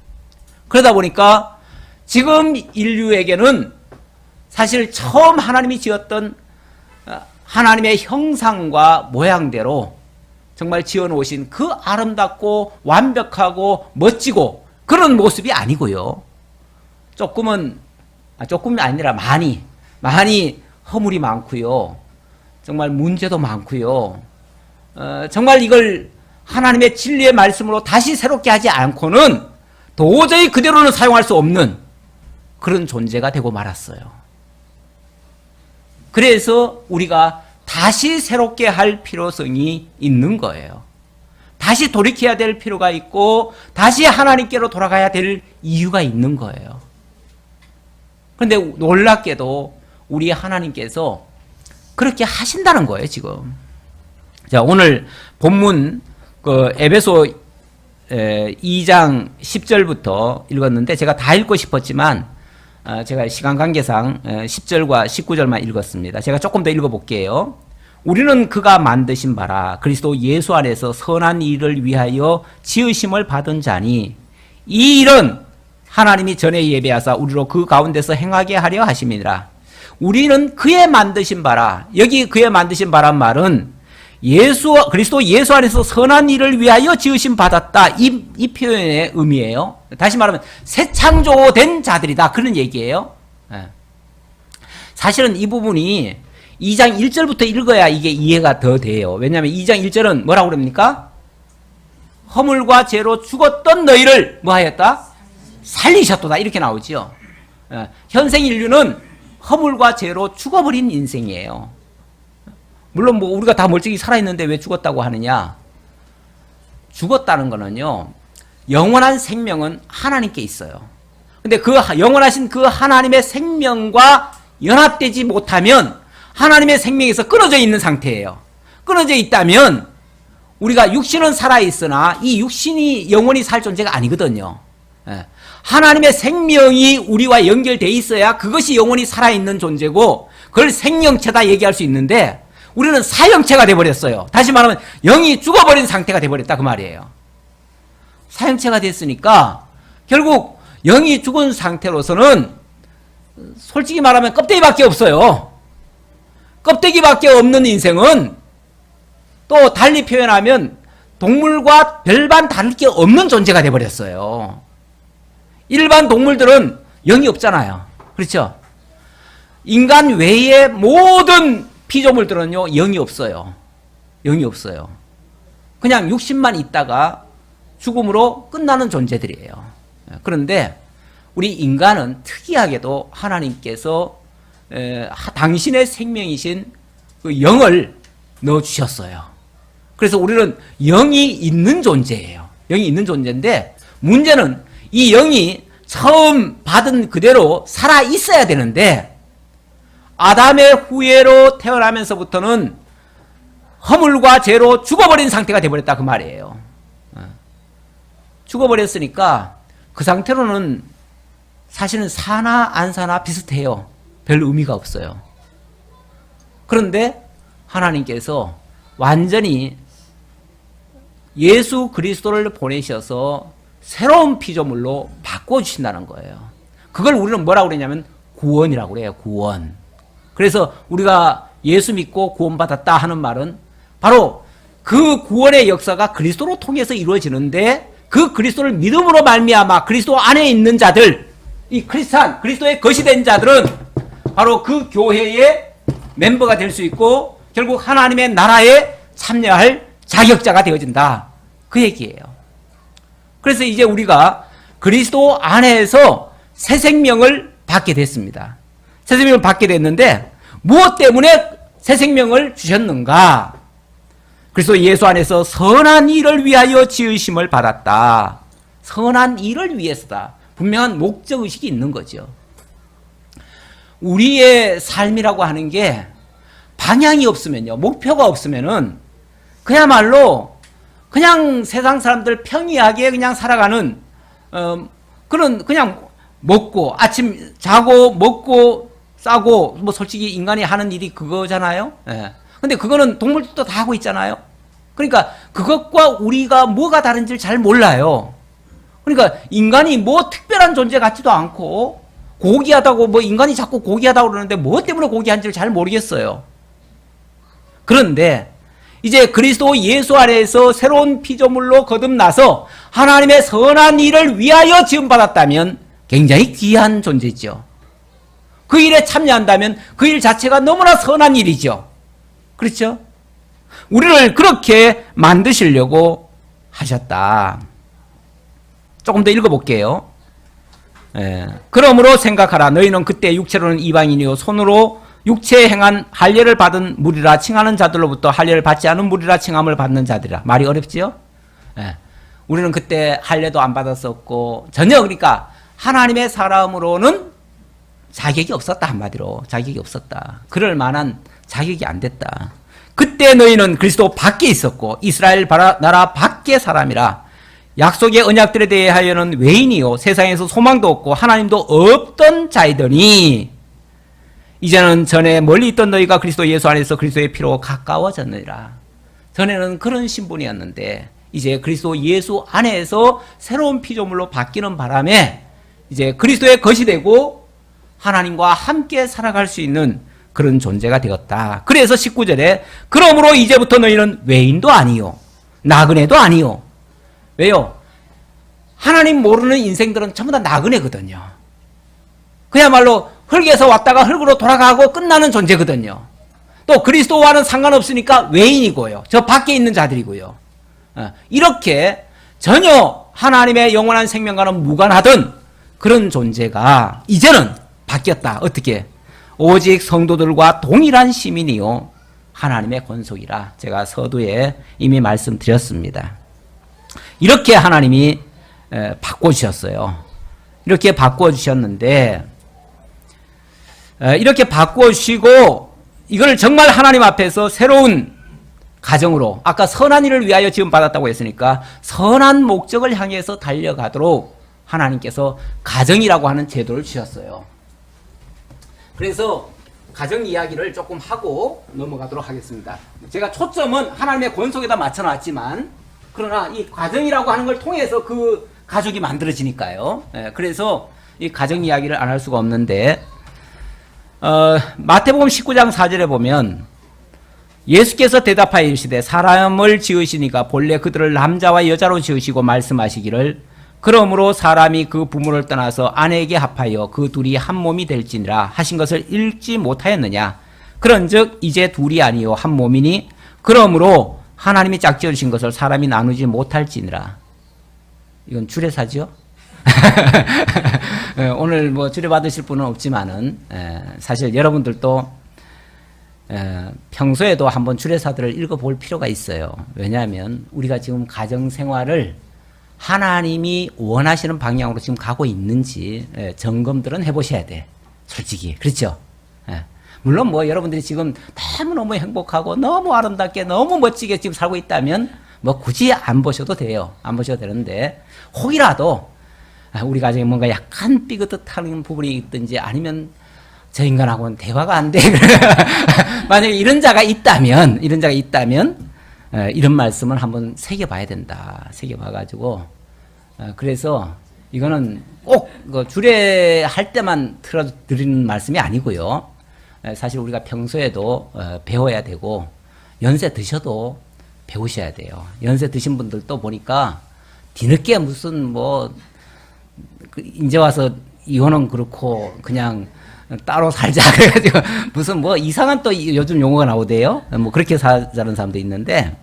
그러다 보니까 지금 인류에게는 사실 처음 하나님이 지었던 하나님의 형상과 모양대로 정말 지어놓으신 그 아름답고 완벽하고 멋지고 그런 모습이 아니고요. 조금이 아니라 많이 허물이 많고요. 정말 문제도 많고요. 정말 이걸 하나님의 진리의 말씀으로 다시 새롭게 하지 않고는 도저히 그대로는 사용할 수 없는 그런 존재가 되고 말았어요. 그래서 우리가 다시 새롭게 할 필요성이 있는 거예요. 다시 돌이켜야 될 필요가 있고 다시 하나님께로 돌아가야 될 이유가 있는 거예요. 그런데 놀랍게도 우리 하나님께서 그렇게 하신다는 거예요, 지금. 자, 오늘 본문 에베소 2장 10절부터 읽었는데 제가 다 읽고 싶었지만 제가 시간 관계상 10절과 19절만 읽었습니다. 제가 조금 더 읽어볼게요. 우리는 그가 만드신 바라 그리스도 예수 안에서 선한 일을 위하여 지으심을 받은 자니 이 일은 하나님이 전에 예배하사 우리로 그 가운데서 행하게 하려 하심이니라. 우리는 그의 만드신 바라. 여기 그의 만드신 바란 말은 그리스도 예수 안에서 선한 일을 위하여 지으심 받았다. 이 표현의 의미예요. 다시 말하면 새 창조된 자들이다. 그런 얘기예요. 사실은 이 부분이 2장 1절부터 읽어야 이게 이해가 더 돼요. 왜냐하면 2장 1절은 뭐라고 그럽니까? 허물과 죄로 죽었던 너희를 뭐 하였다? 살리셨도다. 이렇게 나오죠. 현생 인류는 허물과 죄로 죽어버린 인생이에요. 물론 뭐 우리가 다 멀쩡히 살아있는데 왜 죽었다고 하느냐? 죽었다는 거는요, 영원한 생명은 하나님께 있어요. 근데 그 영원하신 그 하나님의 생명과 연합되지 못하면 하나님의 생명에서 끊어져 있는 상태예요. 끊어져 있다면 우리가 육신은 살아있으나 이 육신이 영원히 살 존재가 아니거든요. 하나님의 생명이 우리와 연결되어 있어야 그것이 영원히 살아있는 존재고 그걸 생명체다 얘기할 수 있는데 우리는 사형체가 돼버렸어요. 다시 말하면 영이 죽어버린 상태가 돼버렸다 그 말이에요. 사형체가 됐으니까 결국 영이 죽은 상태로서는 솔직히 말하면 껍데기밖에 없어요. 껍데기밖에 없는 인생은 또 달리 표현하면 동물과 별반 다를 게 없는 존재가 돼버렸어요. 일반 동물들은 영이 없잖아요. 그렇죠? 인간 외의 모든 피조물들은요, 영이 없어요. 영이 없어요. 그냥 육신만 있다가 죽음으로 끝나는 존재들이에요. 그런데 우리 인간은 특이하게도 하나님께서 당신의 생명이신 그 영을 넣어주셨어요. 그래서 우리는 영이 있는 존재예요. 영이 있는 존재인데 문제는 이 영이 처음 받은 그대로 살아 있어야 되는데 아담의 후예로 태어나면서부터는 허물과 죄로 죽어버린 상태가 되어버렸다 그 말이에요. 죽어버렸으니까 그 상태로는 사실은 사나 안 사나 비슷해요. 별 의미가 없어요. 그런데 하나님께서 완전히 예수 그리스도를 보내셔서 새로운 피조물로 바꿔주신다는 거예요. 그걸 우리는 뭐라고 그러냐면 구원이라고 그래요. 구원. 그래서 우리가 예수 믿고 구원받았다 하는 말은 바로 그 구원의 역사가 그리스도로 통해서 이루어지는데 그 그리스도를 믿음으로 말미암아 그리스도 안에 있는 자들, 이 크리스찬, 그리스도의 것이 된 자들은 바로 그 교회의 멤버가 될 수 있고 결국 하나님의 나라에 참여할 자격자가 되어진다. 그 얘기예요. 그래서 이제 우리가 그리스도 안에서 새 생명을 받게 됐습니다. 새 생명을 받게 됐는데 무엇 때문에 새 생명을 주셨는가? 그리스도 예수 안에서 선한 일을 위하여 지으심을 받았다. 선한 일을 위해서다. 분명한 목적의식이 있는 거죠. 우리의 삶이라고 하는 게 방향이 없으면요, 목표가 없으면은 그야말로 그냥 세상 사람들 평이하게 그냥 살아가는 그런 그냥 먹고 아침 자고 먹고 싸고 뭐 솔직히 인간이 하는 일이 그거잖아요. 예. 근데 그거는 동물들도 다 하고 있잖아요. 그러니까 그것과 우리가 뭐가 다른지를 잘 몰라요. 그러니까 인간이 뭐 특별한 존재 같지도 않고 고귀하다고 뭐 인간이 자꾸 고귀하다고 그러는데 뭐 때문에 고귀한지를 잘 모르겠어요. 그런데 이제 그리스도 예수 안에서 새로운 피조물로 거듭나서 하나님의 선한 일을 위하여 지음받았다면 굉장히 귀한 존재죠. 그 일에 참여한다면 그 일 자체가 너무나 선한 일이죠. 그렇죠? 우리를 그렇게 만드시려고 하셨다. 조금 더 읽어볼게요. 그러므로 생각하라. 너희는 그때 육체로는 이방인이요 손으로 육체에 행한 할례를 받은 무리라 칭하는 자들로부터 할례를 받지 않은 무리라 칭함을 받는 자들이라. 말이 어렵지요? 우리는 그때 할례도 안 받았었고 전혀 그러니까 하나님의 사람으로는 자격이 없었다. 한마디로 자격이 없었다. 그럴 만한 자격이 안 됐다. 그때 너희는 그리스도 밖에 있었고 이스라엘 나라 밖의 사람이라. 약속의 언약들에 대하여는 외인이요 세상에서 소망도 없고 하나님도 없던 자이더니 이제는 전에 멀리 있던 너희가 그리스도 예수 안에서 그리스도의 피로 가까워졌느니라. 전에는 그런 신분이었는데 이제 그리스도 예수 안에서 새로운 피조물로 바뀌는 바람에 이제 그리스도의 것이 되고 하나님과 함께 살아갈 수 있는 그런 존재가 되었다. 그래서 19절에 그러므로 이제부터 너희는 외인도 아니요 나그네도 아니요. 왜요? 하나님 모르는 인생들은 전부 다 나그네거든요. 그야말로 흙에서 왔다가 흙으로 돌아가고 끝나는 존재거든요. 또 그리스도와는 상관없으니까 외인이고요. 저 밖에 있는 자들이고요. 이렇게 전혀 하나님의 영원한 생명과는 무관하던 그런 존재가 이제는 바뀌었다. 어떻게? 오직 성도들과 동일한 시민이요 하나님의 권속이라. 제가 서두에 이미 말씀드렸습니다. 이렇게 하나님이 바꿔주셨어요. 이렇게 바꿔주셨는데 이렇게 바꿔주시고 이걸 정말 하나님 앞에서 새로운 가정으로 아까 선한 일을 위하여 지금 받았다고 했으니까 선한 목적을 향해서 달려가도록 하나님께서 가정이라고 하는 제도를 주셨어요. 그래서 가정 이야기를 조금 하고 넘어가도록 하겠습니다. 제가 초점은 하나님의 권속에다 맞춰놨지만 그러나 이 가정이라고 하는 걸 통해서 그 가족이 만들어지니까요. 그래서 이 가정 이야기를 안 할 수가 없는데 마태복음 19장 4절에 보면 예수께서 대답하여 이르시되 사람을 지으시니까 본래 그들을 남자와 여자로 지으시고 말씀하시기를 그러므로 사람이 그 부모를 떠나서 아내에게 합하여 그 둘이 한 몸이 될지니라 하신 것을 읽지 못하였느냐. 그런즉 이제 둘이 아니요 한 몸이니 그러므로 하나님이 짝지으신 것을 사람이 나누지 못할지니라. 이건 주례사죠. 오늘 뭐 주례 받으실 분은 없지만은 사실 여러분들도 평소에도 한번 주례사들을 읽어볼 필요가 있어요. 왜냐하면 우리가 지금 가정생활을 하나님이 원하시는 방향으로 지금 가고 있는지 점검들은 해보셔야 돼. 솔직히. 그렇죠? 물론 뭐 여러분들이 지금 너무너무 행복하고 너무 아름답게 너무 멋지게 지금 살고 있다면 뭐 굳이 안 보셔도 돼요. 안 보셔도 되는데 혹이라도 우리 가정에 뭔가 약간 삐긋하는 부분이 있든지 아니면 저 인간하고는 대화가 안 돼. 만약에 이런 자가 있다면 이런 말씀을 한번 새겨봐야 된다. 새겨봐가지고 그래서 이거는 꼭 주례할 때만 틀어드리는 말씀이 아니고요. 사실 우리가 평소에도 배워야 되고 연세 드셔도 배우셔야 돼요. 연세 드신 분들도 보니까 뒤늦게 무슨 뭐 이제 와서 이혼은 그렇고 그냥 따로 살자 그래가지고 무슨 뭐 이상한 또 요즘 용어가 나오대요. 뭐 그렇게 사자는 사람도 있는데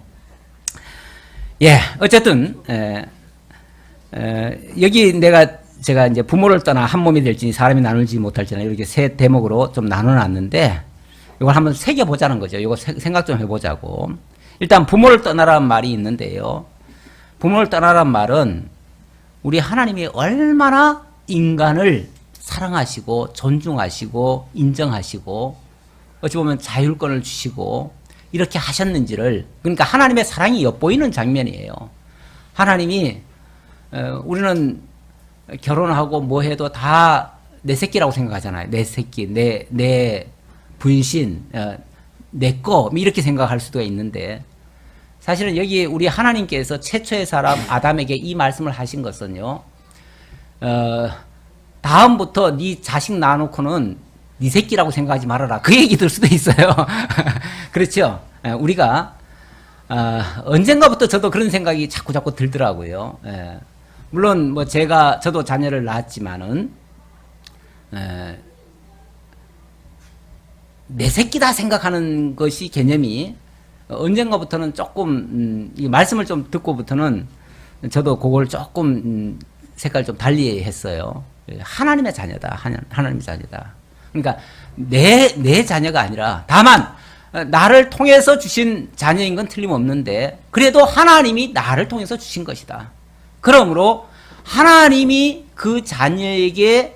어쨌든 여기 제가 이제 부모를 떠나 한 몸이 될지니 사람이 나누지 못할지나 이렇게 세 대목으로 좀 나눠놨는데 이걸 한번 새겨보자는 거죠. 이거 생각 좀 해보자고. 일단 부모를 떠나라는 말이 있는데요. 부모를 떠나라는 말은 우리 하나님이 얼마나 인간을 사랑하시고 존중하시고 인정하시고 어찌 보면 자율권을 주시고 이렇게 하셨는지를 그러니까 하나님의 사랑이 엿보이는 장면이에요. 하나님이 우리는 결혼하고 뭐 해도 다 내 새끼라고 생각하잖아요. 내 새끼, 내 분신, 내 거 이렇게 생각할 수도 있는데 사실은 여기 우리 하나님께서 최초의 사람 아담에게 이 말씀을 하신 것은요. 다음부터 네 자식 낳아놓고는 네 새끼라고 생각하지 말아라. 그 얘기 들 수도 있어요. 그렇죠? 우리가 언젠가부터 저도 그런 생각이 자꾸 들더라고요. 물론 뭐 저도 자녀를 낳았지만은 내 새끼다 생각하는 것이 개념이 언젠가부터는 조금 이 말씀을 좀 듣고부터는 저도 그걸 조금 색깔 좀 달리 했어요. 하나님의 자녀다. 하나님의 자녀다. 그러니까 내 자녀가 아니라 다만 나를 통해서 주신 자녀인 건 틀림없는데 그래도 하나님이 나를 통해서 주신 것이다. 그러므로 하나님이 그 자녀에게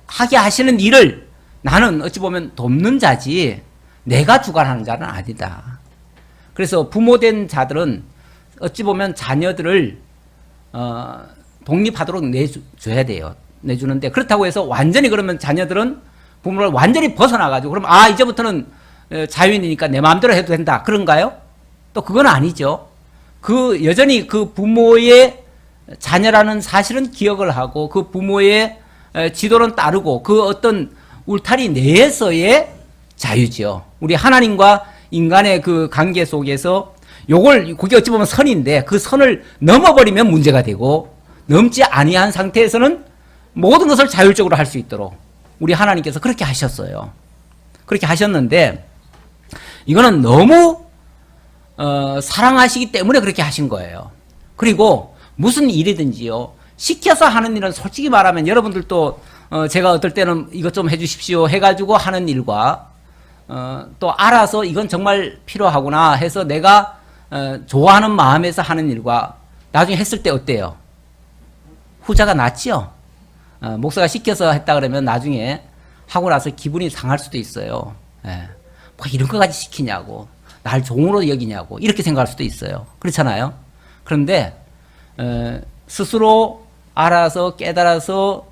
하게 하시는 일을 나는 어찌 보면 돕는 자지 내가 주관하는 자는 아니다. 그래서 부모된 자들은 어찌 보면 자녀들을 독립하도록 내줘야 돼요. 내주는데 그렇다고 해서 완전히 그러면 자녀들은 부모를 완전히 벗어나가지고 그럼 이제부터는 자유인이니까 내 마음대로 해도 된다. 그런가요? 또 그건 아니죠. 그 여전히 그 부모의 자녀라는 사실은 기억을 하고 그 부모의 지도는 따르고 그 어떤 울타리 내에서의 자유죠. 우리 하나님과 인간의 그 관계 속에서 그게 어찌 보면 선인데 그 선을 넘어버리면 문제가 되고 넘지 아니한 상태에서는 모든 것을 자율적으로 할 수 있도록 우리 하나님께서 그렇게 하셨어요. 그렇게 하셨는데 이거는 너무 사랑하시기 때문에 그렇게 하신 거예요. 그리고 무슨 일이든지요. 시켜서 하는 일은 솔직히 말하면 여러분들도 제가 어떨 때는 이것 좀 해주십시오 해가지고 하는 일과 또 알아서 이건 정말 필요하구나 해서 내가 좋아하는 마음에서 하는 일과 나중에 했을 때 어때요? 후자가 낫지요. 목사가 시켜서 했다 그러면 나중에 하고 나서 기분이 상할 수도 있어요. 뭐 이런 거까지 시키냐고 날 종으로 여기냐고 이렇게 생각할 수도 있어요. 그렇잖아요. 그런데 스스로 알아서 깨달아서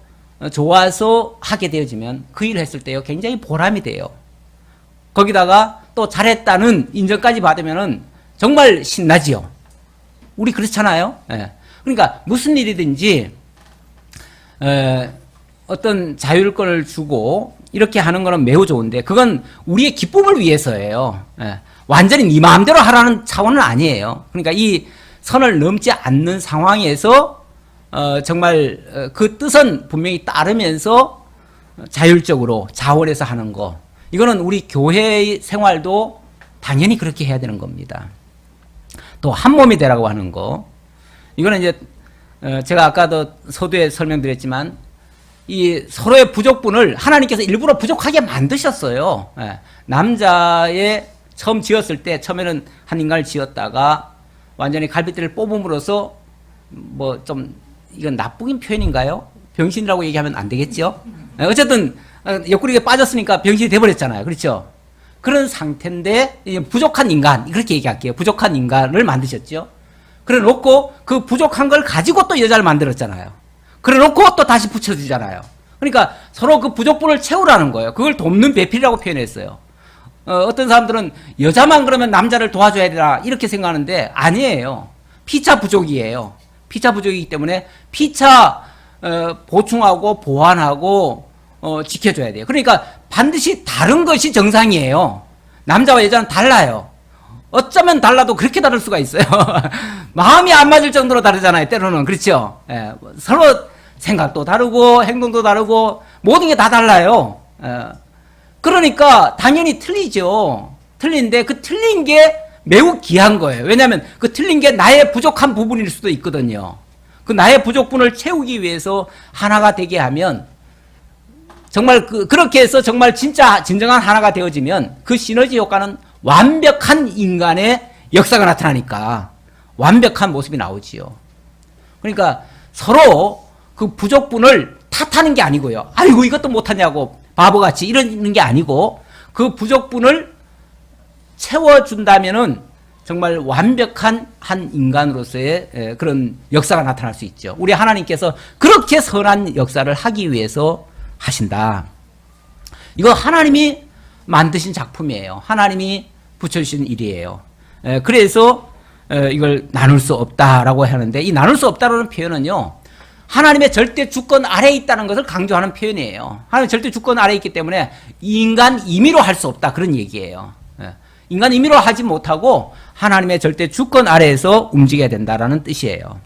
좋아서 하게 되어지면 그 일을 했을 때요 굉장히 보람이 돼요. 거기다가 또 잘했다는 인정까지 받으면은 정말 신나지요. 우리 그렇잖아요. 그러니까 무슨 일이든지 어떤 자율권을 주고 이렇게 하는 거는 매우 좋은데 그건 우리의 기쁨을 위해서예요. 완전히 네 마음대로 하라는 차원은 아니에요. 그러니까 이 선을 넘지 않는 상황에서 정말 그 뜻은 분명히 따르면서 자율적으로 자원해서 하는 거 이거는 우리 교회의 생활도 당연히 그렇게 해야 되는 겁니다. 또 한 몸이 되라고 하는 거 이거는 이제 제가 아까도 서두에 설명드렸지만 이 서로의 부족분을 하나님께서 일부러 부족하게 만드셨어요. 남자의 처음 지었을 때 처음에는 한 인간을 지었다가 완전히 갈비뼈를 뽑음으로써 뭐 좀 이건 나쁜 표현인가요? 병신이라고 얘기하면 안 되겠죠? 어쨌든 옆구리에 빠졌으니까 병신이 돼버렸잖아요. 그렇죠? 그런 상태인데 부족한 인간 그렇게 얘기할게요. 부족한 인간을 만드셨죠. 그래 놓고 그 부족한 걸 가지고 또 여자를 만들었잖아요. 그래 놓고 또 다시 붙여주잖아요. 그러니까 서로 그 부족분을 채우라는 거예요. 그걸 돕는 배필이라고 표현했어요. 어떤 사람들은 여자만 그러면 남자를 도와줘야 되나 이렇게 생각하는데 아니에요. 피차 부족이에요. 피차 부족이기 때문에 피차 보충하고 보완하고 지켜줘야 돼요. 그러니까 반드시 다른 것이 정상이에요. 남자와 여자는 달라요. 어쩌면 달라도 그렇게 다를 수가 있어요. 마음이 안 맞을 정도로 다르잖아요. 때로는. 그렇죠? 서로 생각도 다르고 행동도 다르고 모든 게 다 달라요. 그러니까 당연히 틀리죠. 틀린데 그 틀린 게 매우 귀한 거예요. 왜냐하면 그 틀린 게 나의 부족한 부분일 수도 있거든요. 그 나의 부족분을 채우기 위해서 하나가 되게 하면 정말 그렇게 해서 정말 진짜 진정한 하나가 되어지면 그 시너지 효과는 완벽한 인간의 역사가 나타나니까 완벽한 모습이 나오지요. 그러니까 서로 그 부족분을 탓하는 게 아니고요. 아이고 이것도 못하냐고 바보같이 이러는 게 아니고 그 부족분을 채워준다면은 정말 완벽한 한 인간으로서의 그런 역사가 나타날 수 있죠. 우리 하나님께서 그렇게 선한 역사를 하기 위해서 하신다. 이거 하나님이 만드신 작품이에요. 하나님이 붙여주신 일이에요. 그래서 이걸 나눌 수 없다라고 하는데 이 나눌 수 없다라는 표현은요. 하나님의 절대 주권 아래에 있다는 것을 강조하는 표현이에요. 하나님 절대 주권 아래에 있기 때문에 인간 임의로 할 수 없다 그런 얘기예요. 인간 임의로 하지 못하고 하나님의 절대 주권 아래에서 움직여야 된다라는 뜻이에요.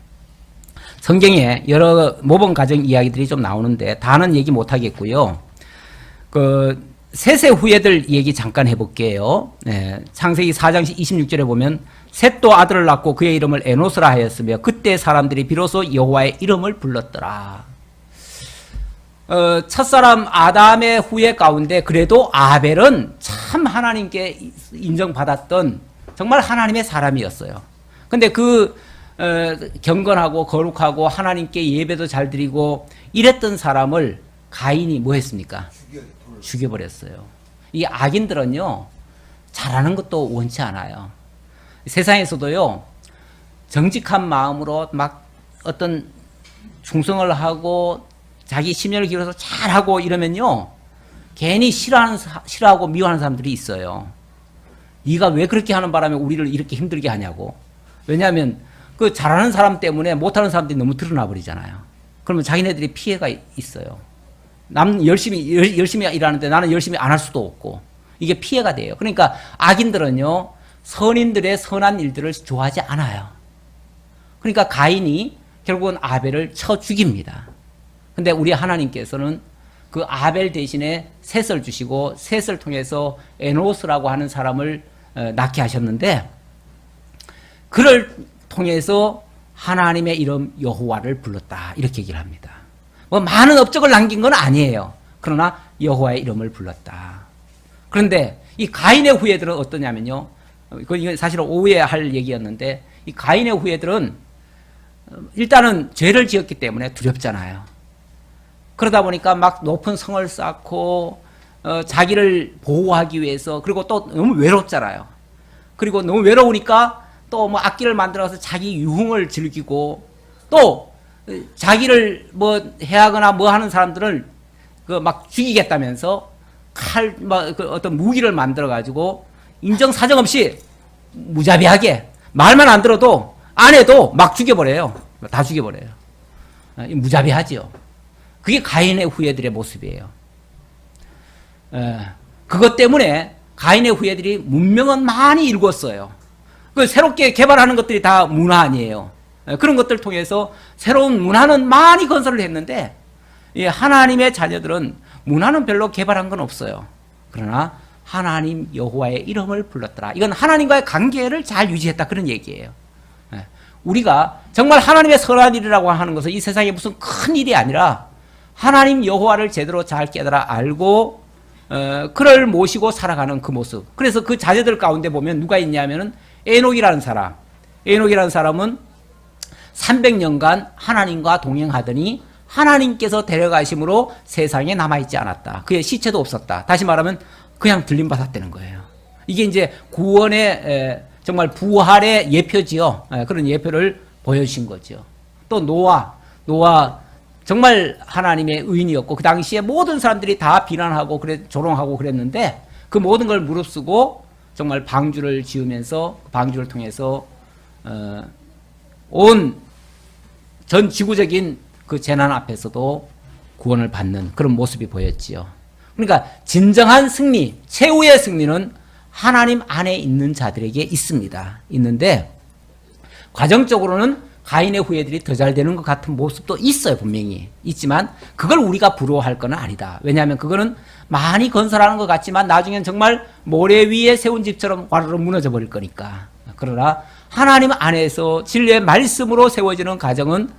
성경에 여러 모범 가정 이야기들이 좀 나오는데 다는 얘기 못 하겠고요. 셋의 후예들 얘기 잠깐 해볼게요. 네, 창세기 4장 26절에 보면 셋도 아들을 낳고 그의 이름을 에노스라 하였으며 그때 사람들이 비로소 여호와의 이름을 불렀더라. 첫사람 아담의 후예 가운데 그래도 아벨은 참 하나님께 인정받았던 정말 하나님의 사람이었어요. 근데 경건하고 거룩하고 하나님께 예배도 잘 드리고 이랬던 사람을 가인이 뭐 했습니까? 죽여버렸어요. 이 악인들은요, 잘하는 것도 원치 않아요. 세상에서도요, 정직한 마음으로 막 어떤 충성을 하고 자기 심혈을 기울여서 잘하고 이러면요, 괜히 싫어하고 미워하는 사람들이 있어요. 네가 왜 그렇게 하는 바람에 우리를 이렇게 힘들게 하냐고. 왜냐하면 그 잘하는 사람 때문에 못하는 사람들이 너무 드러나 버리잖아요. 그러면 자기네들이 피해가 있어요. 남 열심히 일하는데 나는 열심히 안 할 수도 없고 이게 피해가 돼요. 그러니까 악인들은요, 선인들의 선한 일들을 좋아하지 않아요. 그러니까 가인이 결국은 아벨을 쳐 죽입니다. 근데 우리 하나님께서는 그 아벨 대신에 셋을 주시고 셋을 통해서 에노스라고 하는 사람을 낳게 하셨는데, 그를 통해서 하나님의 이름 여호와를 불렀다, 이렇게 얘기를 합니다. 뭐 많은 업적을 남긴 건 아니에요. 그러나 여호와의 이름을 불렀다. 그런데 이 가인의 후예들은 어떠냐면요, 이건 사실은 오후에 할 얘기였는데, 이 가인의 후예들은 일단은 죄를 지었기 때문에 두렵잖아요. 그러다 보니까 막 높은 성을 쌓고 자기를 보호하기 위해서, 그리고 또 너무 외롭잖아요. 그리고 너무 외로우니까 또 뭐 악기를 만들어서 자기 유흥을 즐기고, 또 자기를 뭐 해하거나 뭐 하는 사람들을 그 막 죽이겠다면서 그 어떤 무기를 만들어 가지고 인정사정 없이 무자비하게 말만 안 들어도 안 해도 막 죽여버려요. 다 죽여버려요. 무자비하지요. 그게 가인의 후예들의 모습이에요. 그것 때문에 가인의 후예들이 문명은 많이 일궜어요. 그 새롭게 개발하는 것들이 다 문화 아니에요. 그런 것들 통해서 새로운 문화는 많이 건설을 했는데, 하나님의 자녀들은 문화는 별로 개발한 건 없어요. 그러나 하나님 여호와의 이름을 불렀더라. 이건 하나님과의 관계를 잘 유지했다, 그런 얘기예요. 우리가 정말 하나님의 선한 일이라고 하는 것은 이 세상에 무슨 큰 일이 아니라 하나님 여호와를 제대로 잘 깨달아 알고 그를 모시고 살아가는 그 모습. 그래서 그 자녀들 가운데 보면 누가 있냐면은 에녹이라는 사람. 에녹이라는 사람은 300년간 하나님과 동행하더니 하나님께서 데려가심으로 세상에 남아있지 않았다. 그의 시체도 없었다. 다시 말하면 그냥 들림받았다는 거예요. 이게 이제 구원의 정말 부활의 예표지요. 그런 예표를 보여주신 거죠. 또 노아 정말 하나님의 의인이었고 그 당시에 모든 사람들이 다 비난하고 조롱하고 그랬는데 그 모든 걸 무릅쓰고 정말 방주를 지으면서 방주를 통해서 온 전 지구적인 그 재난 앞에서도 구원을 받는 그런 모습이 보였지요. 그러니까 진정한 승리, 최후의 승리는 하나님 안에 있는 자들에게 있는데 과정적으로는 가인의 후예들이 더 잘 되는 것 같은 모습도 있어요. 분명히 있지만 그걸 우리가 부러워할 건 아니다. 왜냐하면 그거는 많이 건설하는 것 같지만 나중엔 정말 모래 위에 세운 집처럼 와르르 무너져 버릴 거니까. 그러나 하나님 안에서 진리의 말씀으로 세워지는 가정은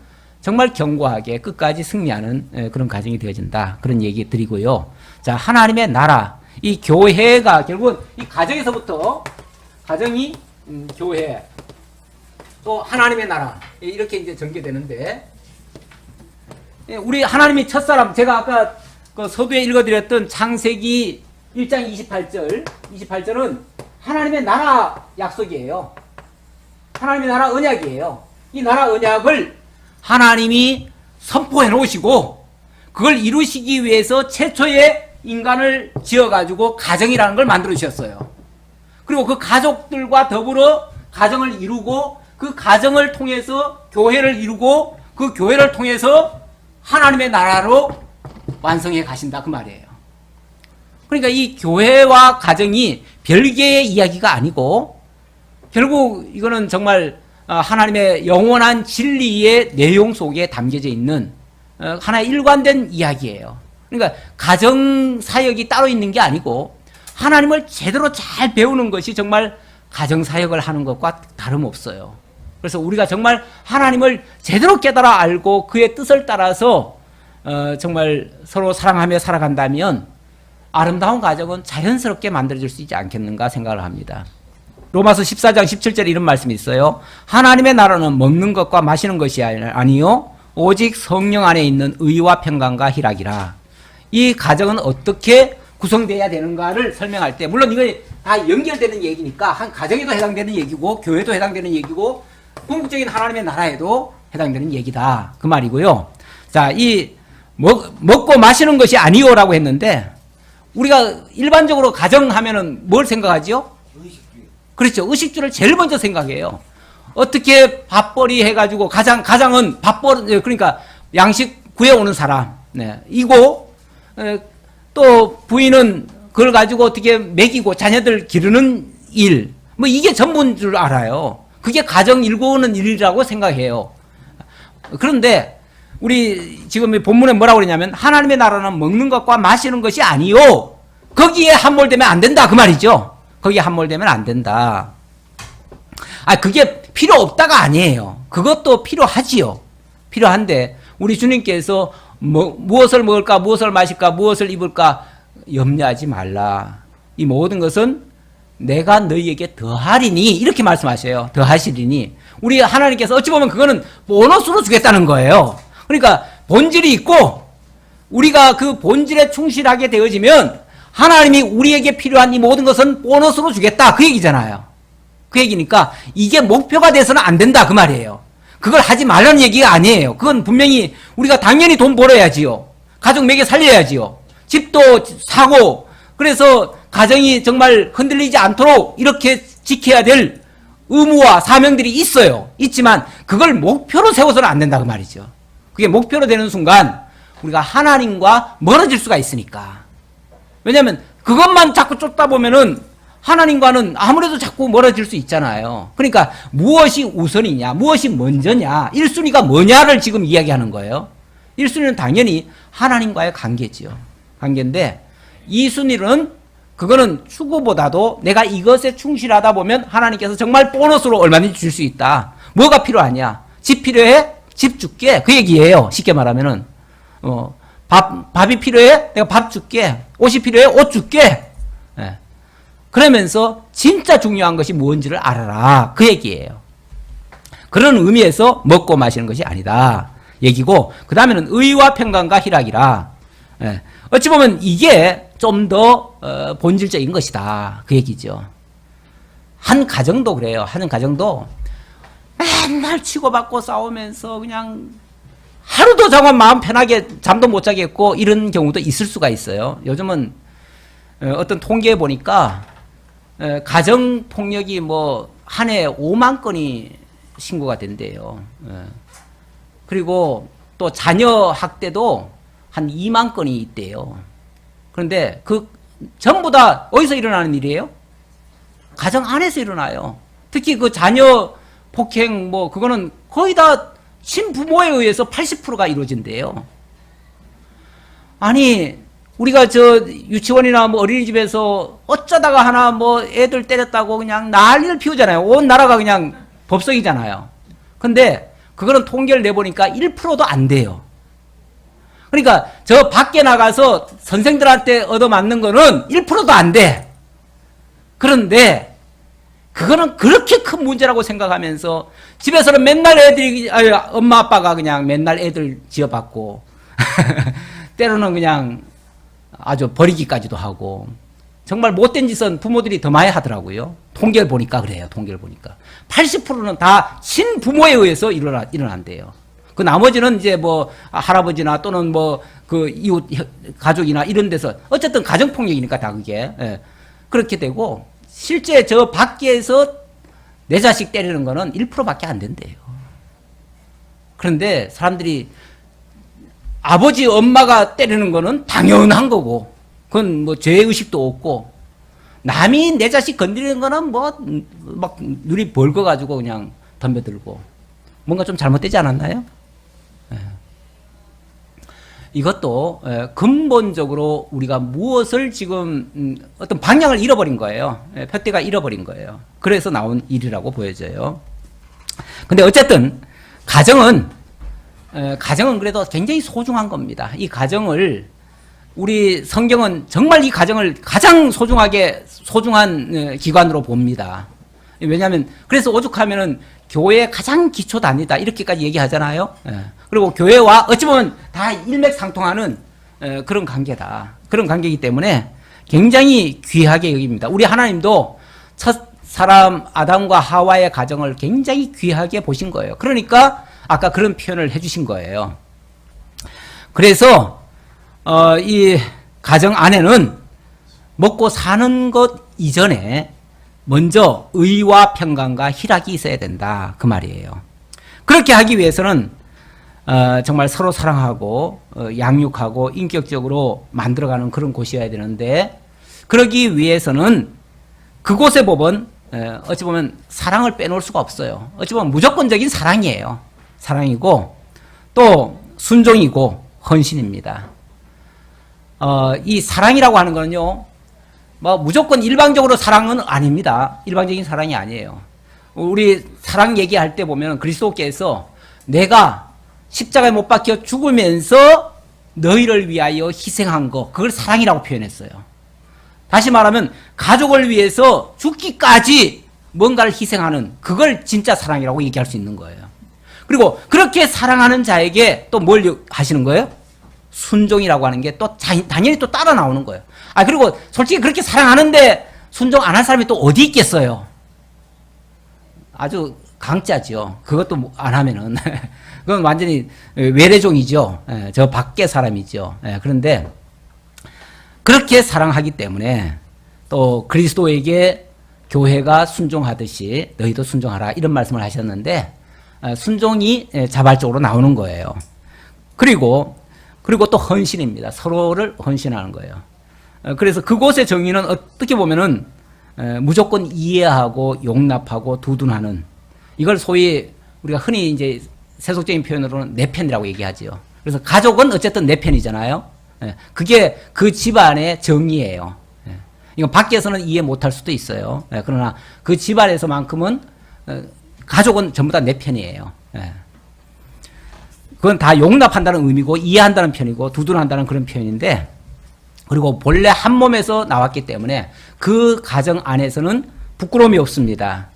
정말 견고하게 끝까지 승리하는 그런 가정이 되어진다. 그런 얘기 드리고요. 자, 하나님의 나라, 이 교회가 결국은 이 가정에서부터 가정이 교회, 또 하나님의 나라, 이렇게 이제 전개되는데, 우리 하나님의 첫사람, 제가 아까 그 서두에 읽어드렸던 창세기 1장 28절은 하나님의 나라 약속이에요. 하나님의 나라 언약이에요. 이 나라 언약을 하나님이 선포해 놓으시고 그걸 이루시기 위해서 최초의 인간을 지어가지고 가정이라는 걸 만들어 주셨어요. 그리고 그 가족들과 더불어 가정을 이루고 그 가정을 통해서 교회를 이루고 그 교회를 통해서 하나님의 나라로 완성해 가신다, 그 말이에요. 그러니까 이 교회와 가정이 별개의 이야기가 아니고 결국 이거는 정말 하나님의 영원한 진리의 내용 속에 담겨져 있는 하나의 일관된 이야기예요. 그러니까 가정 사역이 따로 있는 게 아니고 하나님을 제대로 잘 배우는 것이 정말 가정 사역을 하는 것과 다름없어요. 그래서 우리가 정말 하나님을 제대로 깨달아 알고 그의 뜻을 따라서 정말 서로 사랑하며 살아간다면 아름다운 가정은 자연스럽게 만들어질 수 있지 않겠는가 생각을 합니다. 로마서 14장 17절에 이런 말씀이 있어요. 하나님의 나라는 먹는 것과 마시는 것이 아니요 오직 성령 안에 있는 의와 평강과 희락이라. 이 가정은 어떻게 구성되어야 되는가를 설명할 때, 물론 이거 다 연결되는 얘기니까 한 가정에도 해당되는 얘기고 교회도 해당되는 얘기고 궁극적인 하나님의 나라에도 해당되는 얘기다 그 말이고요. 자, 이 먹고 마시는 것이 아니오라고 했는데 우리가 일반적으로 가정하면은 뭘 생각하지요? 그렇죠. 의식주를 제일 먼저 생각해요. 어떻게 밥벌이 해가지고 가장은 밥벌이, 그러니까 양식 구해오는 사람, 네, 이고, 또 부인은 그걸 가지고 어떻게 먹이고 자녀들 기르는 일, 뭐 이게 전부인 줄 알아요. 그게 가정 일구는 일이라고 생각해요. 그런데 우리 지금 본문에 뭐라고 그러냐면 하나님의 나라는 먹는 것과 마시는 것이 아니요. 거기에 함몰되면 안 된다 그 말이죠. 거기에 함몰되면 안 된다. 그게 필요 없다가 아니에요. 그것도 필요하지요. 필요한데 우리 주님께서 무엇을 먹을까, 무엇을 마실까, 무엇을 입을까 염려하지 말라. 이 모든 것은 내가 너희에게 더하리니 이렇게 말씀하셔요. 더하시리니. 우리 하나님께서 어찌 보면 그거는 보너스로 주겠다는 거예요. 그러니까 본질이 있고 우리가 그 본질에 충실하게 되어지면 하나님이 우리에게 필요한 이 모든 것은 보너스로 주겠다 그 얘기잖아요. 그 얘기니까 이게 목표가 돼서는 안 된다 그 말이에요. 그걸 하지 말라는 얘기가 아니에요. 그건 분명히 우리가 당연히 돈 벌어야지요. 가족 먹여 살려야지요. 집도 사고 그래서 가정이 정말 흔들리지 않도록 이렇게 지켜야 될 의무와 사명들이 있어요. 있지만 그걸 목표로 세워서는 안 된다 그 말이죠. 그게 목표로 되는 순간 우리가 하나님과 멀어질 수가 있으니까. 왜냐하면 그것만 자꾸 쫓다 보면은 하나님과는 아무래도 자꾸 멀어질 수 있잖아요. 그러니까 무엇이 우선이냐, 무엇이 먼저냐, 1순위가 뭐냐를 지금 이야기하는 거예요. 1순위는 당연히 하나님과의 관계지요. 관계인데 2순위는 그거는 추구보다도 내가 이것에 충실하다 보면 하나님께서 정말 보너스로 얼마든지 줄 수 있다. 뭐가 필요하냐? 집 필요해? 집 줄게. 그 얘기예요. 쉽게 말하면은 밥이 필요해? 내가 밥 줄게. 옷이 필요해? 옷 줄게. 네. 그러면서 진짜 중요한 것이 뭔지를 알아라. 그 얘기예요. 그런 의미에서 먹고 마시는 것이 아니다. 얘기고 그 다음에는 의와 평강과 희락이라. 네. 어찌 보면 이게 좀 더 본질적인 것이다. 그 얘기죠. 한 가정도 그래요. 한 가정도 맨날 치고받고 싸우면서 그냥 하루도 정말 마음 편하게 잠도 못 자겠고 이런 경우도 있을 수가 있어요. 요즘은 어떤 통계에 보니까 가정폭력이 뭐 한 해에 5만 건이 신고가 된대요. 그리고 또 자녀 학대도 한 2만 건이 있대요. 그런데 그 전부 다 어디서 일어나는 일이에요? 가정 안에서 일어나요. 특히 그 자녀 폭행 뭐 그거는 거의 다 친부모에 의해서 80%가 이루어진대요. 아니 우리가 저 유치원이나 뭐 어린이집에서 어쩌다가 하나 뭐 애들 때렸다고 그냥 난리를 피우잖아요. 온 나라가 그냥 법석이잖아요. 근데 그거는 통계를 내보니까 1%도 안 돼요. 그러니까 저 밖에 나가서 선생들한테 얻어맞는 거는 1%도 안 돼. 그런데 그거는 그렇게 큰 문제라고 생각하면서 집에서는 맨날 엄마 아빠가 그냥 맨날 애들 지어받고 때로는 그냥 아주 버리기까지도 하고 정말 못된 짓은 부모들이 더 많이 하더라고요. 통계를 보니까 그래요. 통계를 보니까 80%는 다 친부모에 의해서 일어난대요. 그 나머지는 이제 뭐 할아버지나 또는 뭐 그 이웃 가족이나 이런 데서 어쨌든 가정폭력이니까 다 그게 그렇게 되고 실제 저 밖에서 내 자식 때리는 거는 1%밖에 안 된대요. 그런데 사람들이 아버지 엄마가 때리는 거는 당연한 거고 그건 뭐 죄의식도 없고 남이 내 자식 건드리는 거는 뭐 막 눈이 벌거가지고 그냥 덤벼들고 뭔가 좀 잘못되지 않았나요? 이것도 근본적으로 우리가 무엇을 지금 어떤 방향을 잃어버린 거예요. 표대가 잃어버린 거예요. 그래서 나온 일이라고 보여져요. 근데 어쨌든 가정은 그래도 굉장히 소중한 겁니다. 이 가정을 우리 성경은 정말 이 가정을 가장 소중한 기관으로 봅니다. 왜냐하면 그래서 오죽하면은 교회의 가장 기초 단위다 이렇게까지 얘기하잖아요. 그리고 교회와 어찌 보면 다 일맥상통하는 그런 관계다. 그런 관계이기 때문에 굉장히 귀하게 여깁니다. 우리 하나님도 첫 사람 아담과 하와의 가정을 굉장히 귀하게 보신 거예요. 그러니까 아까 그런 표현을 해주신 거예요. 그래서 이 가정 안에는 먹고 사는 것 이전에 먼저 의와 평강과 희락이 있어야 된다 그 말이에요. 그렇게 하기 위해서는 정말 서로 사랑하고 양육하고 인격적으로 만들어가는 그런 곳이어야 되는데, 그러기 위해서는 그곳의 법은 어찌 보면 사랑을 빼놓을 수가 없어요. 어찌 보면 무조건적인 사랑이에요. 사랑이고 또 순종이고 헌신입니다. 이 사랑이라고 하는 거는요, 뭐 무조건 일방적으로 사랑은 아닙니다. 일방적인 사랑이 아니에요. 우리 사랑 얘기할 때 보면 그리스도께서 내가 십자가에 못 박혀 죽으면서 너희를 위하여 희생한 거, 그걸 사랑이라고 표현했어요. 다시 말하면 가족을 위해서 죽기까지 뭔가를 희생하는, 그걸 진짜 사랑이라고 얘기할 수 있는 거예요. 그리고 그렇게 사랑하는 자에게 또 뭘 하시는 거예요? 순종이라고 하는 게 또 당연히 또 따라 나오는 거예요. 그리고 솔직히 그렇게 사랑하는데 순종 안 할 사람이 또 어디 있겠어요? 아주 강짜죠. 그것도 안 하면은. 그건 완전히 외래종이죠. 저 밖의 사람이죠. 그런데 그렇게 사랑하기 때문에 또 그리스도에게 교회가 순종하듯이 너희도 순종하라 이런 말씀을 하셨는데, 순종이 자발적으로 나오는 거예요. 그리고 또 헌신입니다. 서로를 헌신하는 거예요. 그래서 그곳의 정의는 어떻게 보면은 무조건 이해하고 용납하고 두둔하는, 이걸 소위 우리가 흔히 이제 세속적인 표현으로는 내 편이라고 얘기하지요. 그래서 가족은 어쨌든 내 편이잖아요. 그게 그 집안의 정의예요. 이건 밖에서는 이해 못할 수도 있어요. 그러나 그 집안에서만큼은 가족은 전부 다 내 편이에요. 그건 다 용납한다는 의미고 이해한다는 편이고 두둔한다는 그런 표현인데, 그리고 본래 한 몸에서 나왔기 때문에 그 가정 안에서는 부끄러움이 없습니다.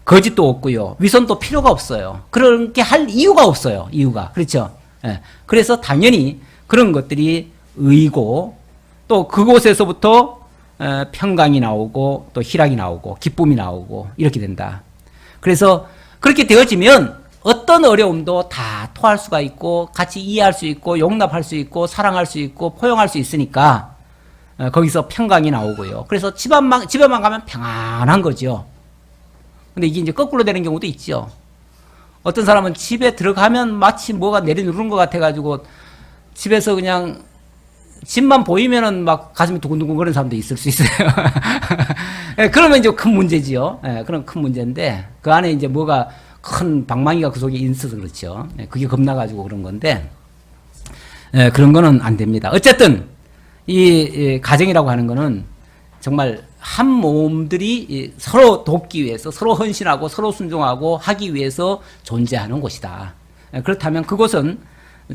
거짓도 없고요. 위선도 필요가 없어요. 그렇게 할 이유가 없어요. 이유가. 그렇죠? 그래서 당연히 그런 것들이 의고 또 그곳에서부터 평강이 나오고 또 희락이 나오고 기쁨이 나오고 이렇게 된다. 그래서 그렇게 되어지면 어떤 어려움도 다 토할 수가 있고 같이 이해할 수 있고 용납할 수 있고 사랑할 수 있고 포용할 수 있으니까 거기서 평강이 나오고요. 그래서 집에만 가면 평안한 거죠. 근데 이게 이제 거꾸로 되는 경우도 있죠. 어떤 사람은 집에 들어가면 마치 뭐가 내리누른 것 같아가지고 집에서 그냥 집만 보이면은 막 가슴이 두근두근 거리는 사람도 있을 수 있어요. 그러면 이제 큰 문제지요. 그런 큰 문제인데 그 안에 이제 뭐가 큰 방망이가 그 속에 있어서 그렇죠. 그게 겁나가지고 그런 건데, 그런 거는 안 됩니다. 어쨌든, 이 가정이라고 하는 거는 정말 한 몸들이 서로 돕기 위해서, 서로 헌신하고, 서로 순종하고 하기 위해서 존재하는 곳이다. 그렇다면 그곳은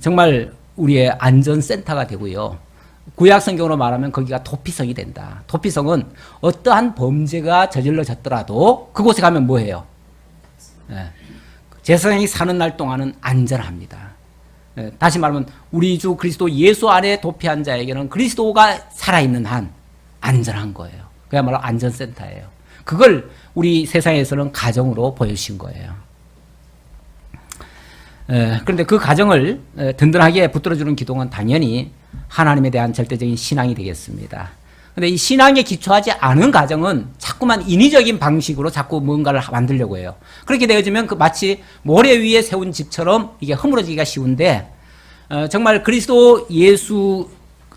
정말 우리의 안전센터가 되고요. 구약 성경으로 말하면 거기가 도피성이 된다. 도피성은 어떠한 범죄가 저질러졌더라도 그곳에 가면 뭐 해요? 제사장이 사는 날 동안은 안전합니다. 다시 말하면 우리 주 그리스도 예수 안에 도피한 자에게는 그리스도가 살아있는 한 안전한 거예요. 그야말로 안전센터예요. 그걸 우리 세상에서는 가정으로 보여주신 거예요. 그런데 그 가정을 든든하게 붙들어주는 기둥은 당연히 하나님에 대한 절대적인 신앙이 되겠습니다. 근데 이 신앙에 기초하지 않은 가정은 자꾸만 인위적인 방식으로 자꾸 뭔가를 만들려고 해요. 그렇게 되어지면 그 마치 모래 위에 세운 집처럼 이게 허물어지기가 쉬운데, 정말 그리스도 예수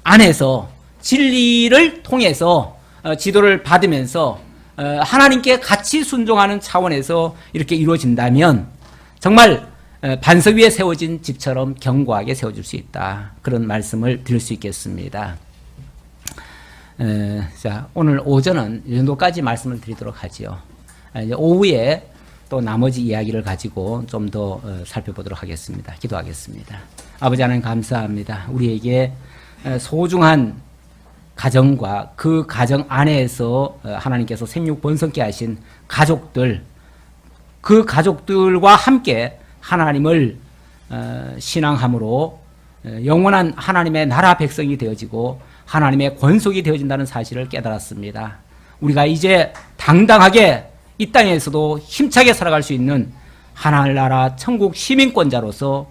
안에서 진리를 통해서 지도를 받으면서 하나님께 같이 순종하는 차원에서 이렇게 이루어진다면 정말 반석 위에 세워진 집처럼 견고하게 세워질 수 있다. 그런 말씀을 드릴 수 있겠습니다. 자, 오늘 오전은 이 정도까지 말씀을 드리도록 하지요. 이제 오후에 또 나머지 이야기를 가지고 좀 더 살펴보도록 하겠습니다. 기도하겠습니다. 아버지 하나님 감사합니다. 우리에게 소중한 가정과 그 가정 안에서 하나님께서 생육 번성케 하신 가족들, 그 가족들과 함께 하나님을 신앙함으로 영원한 하나님의 나라 백성이 되어지고 하나님의 권속이 되어진다는 사실을 깨달았습니다. 우리가 이제 당당하게 이 땅에서도 힘차게 살아갈 수 있는 하늘나라 천국 시민권자로서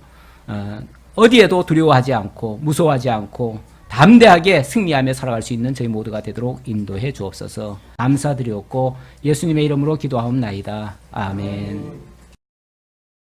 어디에도 두려워하지 않고 무서워하지 않고 담대하게 승리하며 살아갈 수 있는 저희 모두가 되도록 인도해 주옵소서. 감사드리옵고 예수님의 이름으로 기도하옵나이다. 아멘.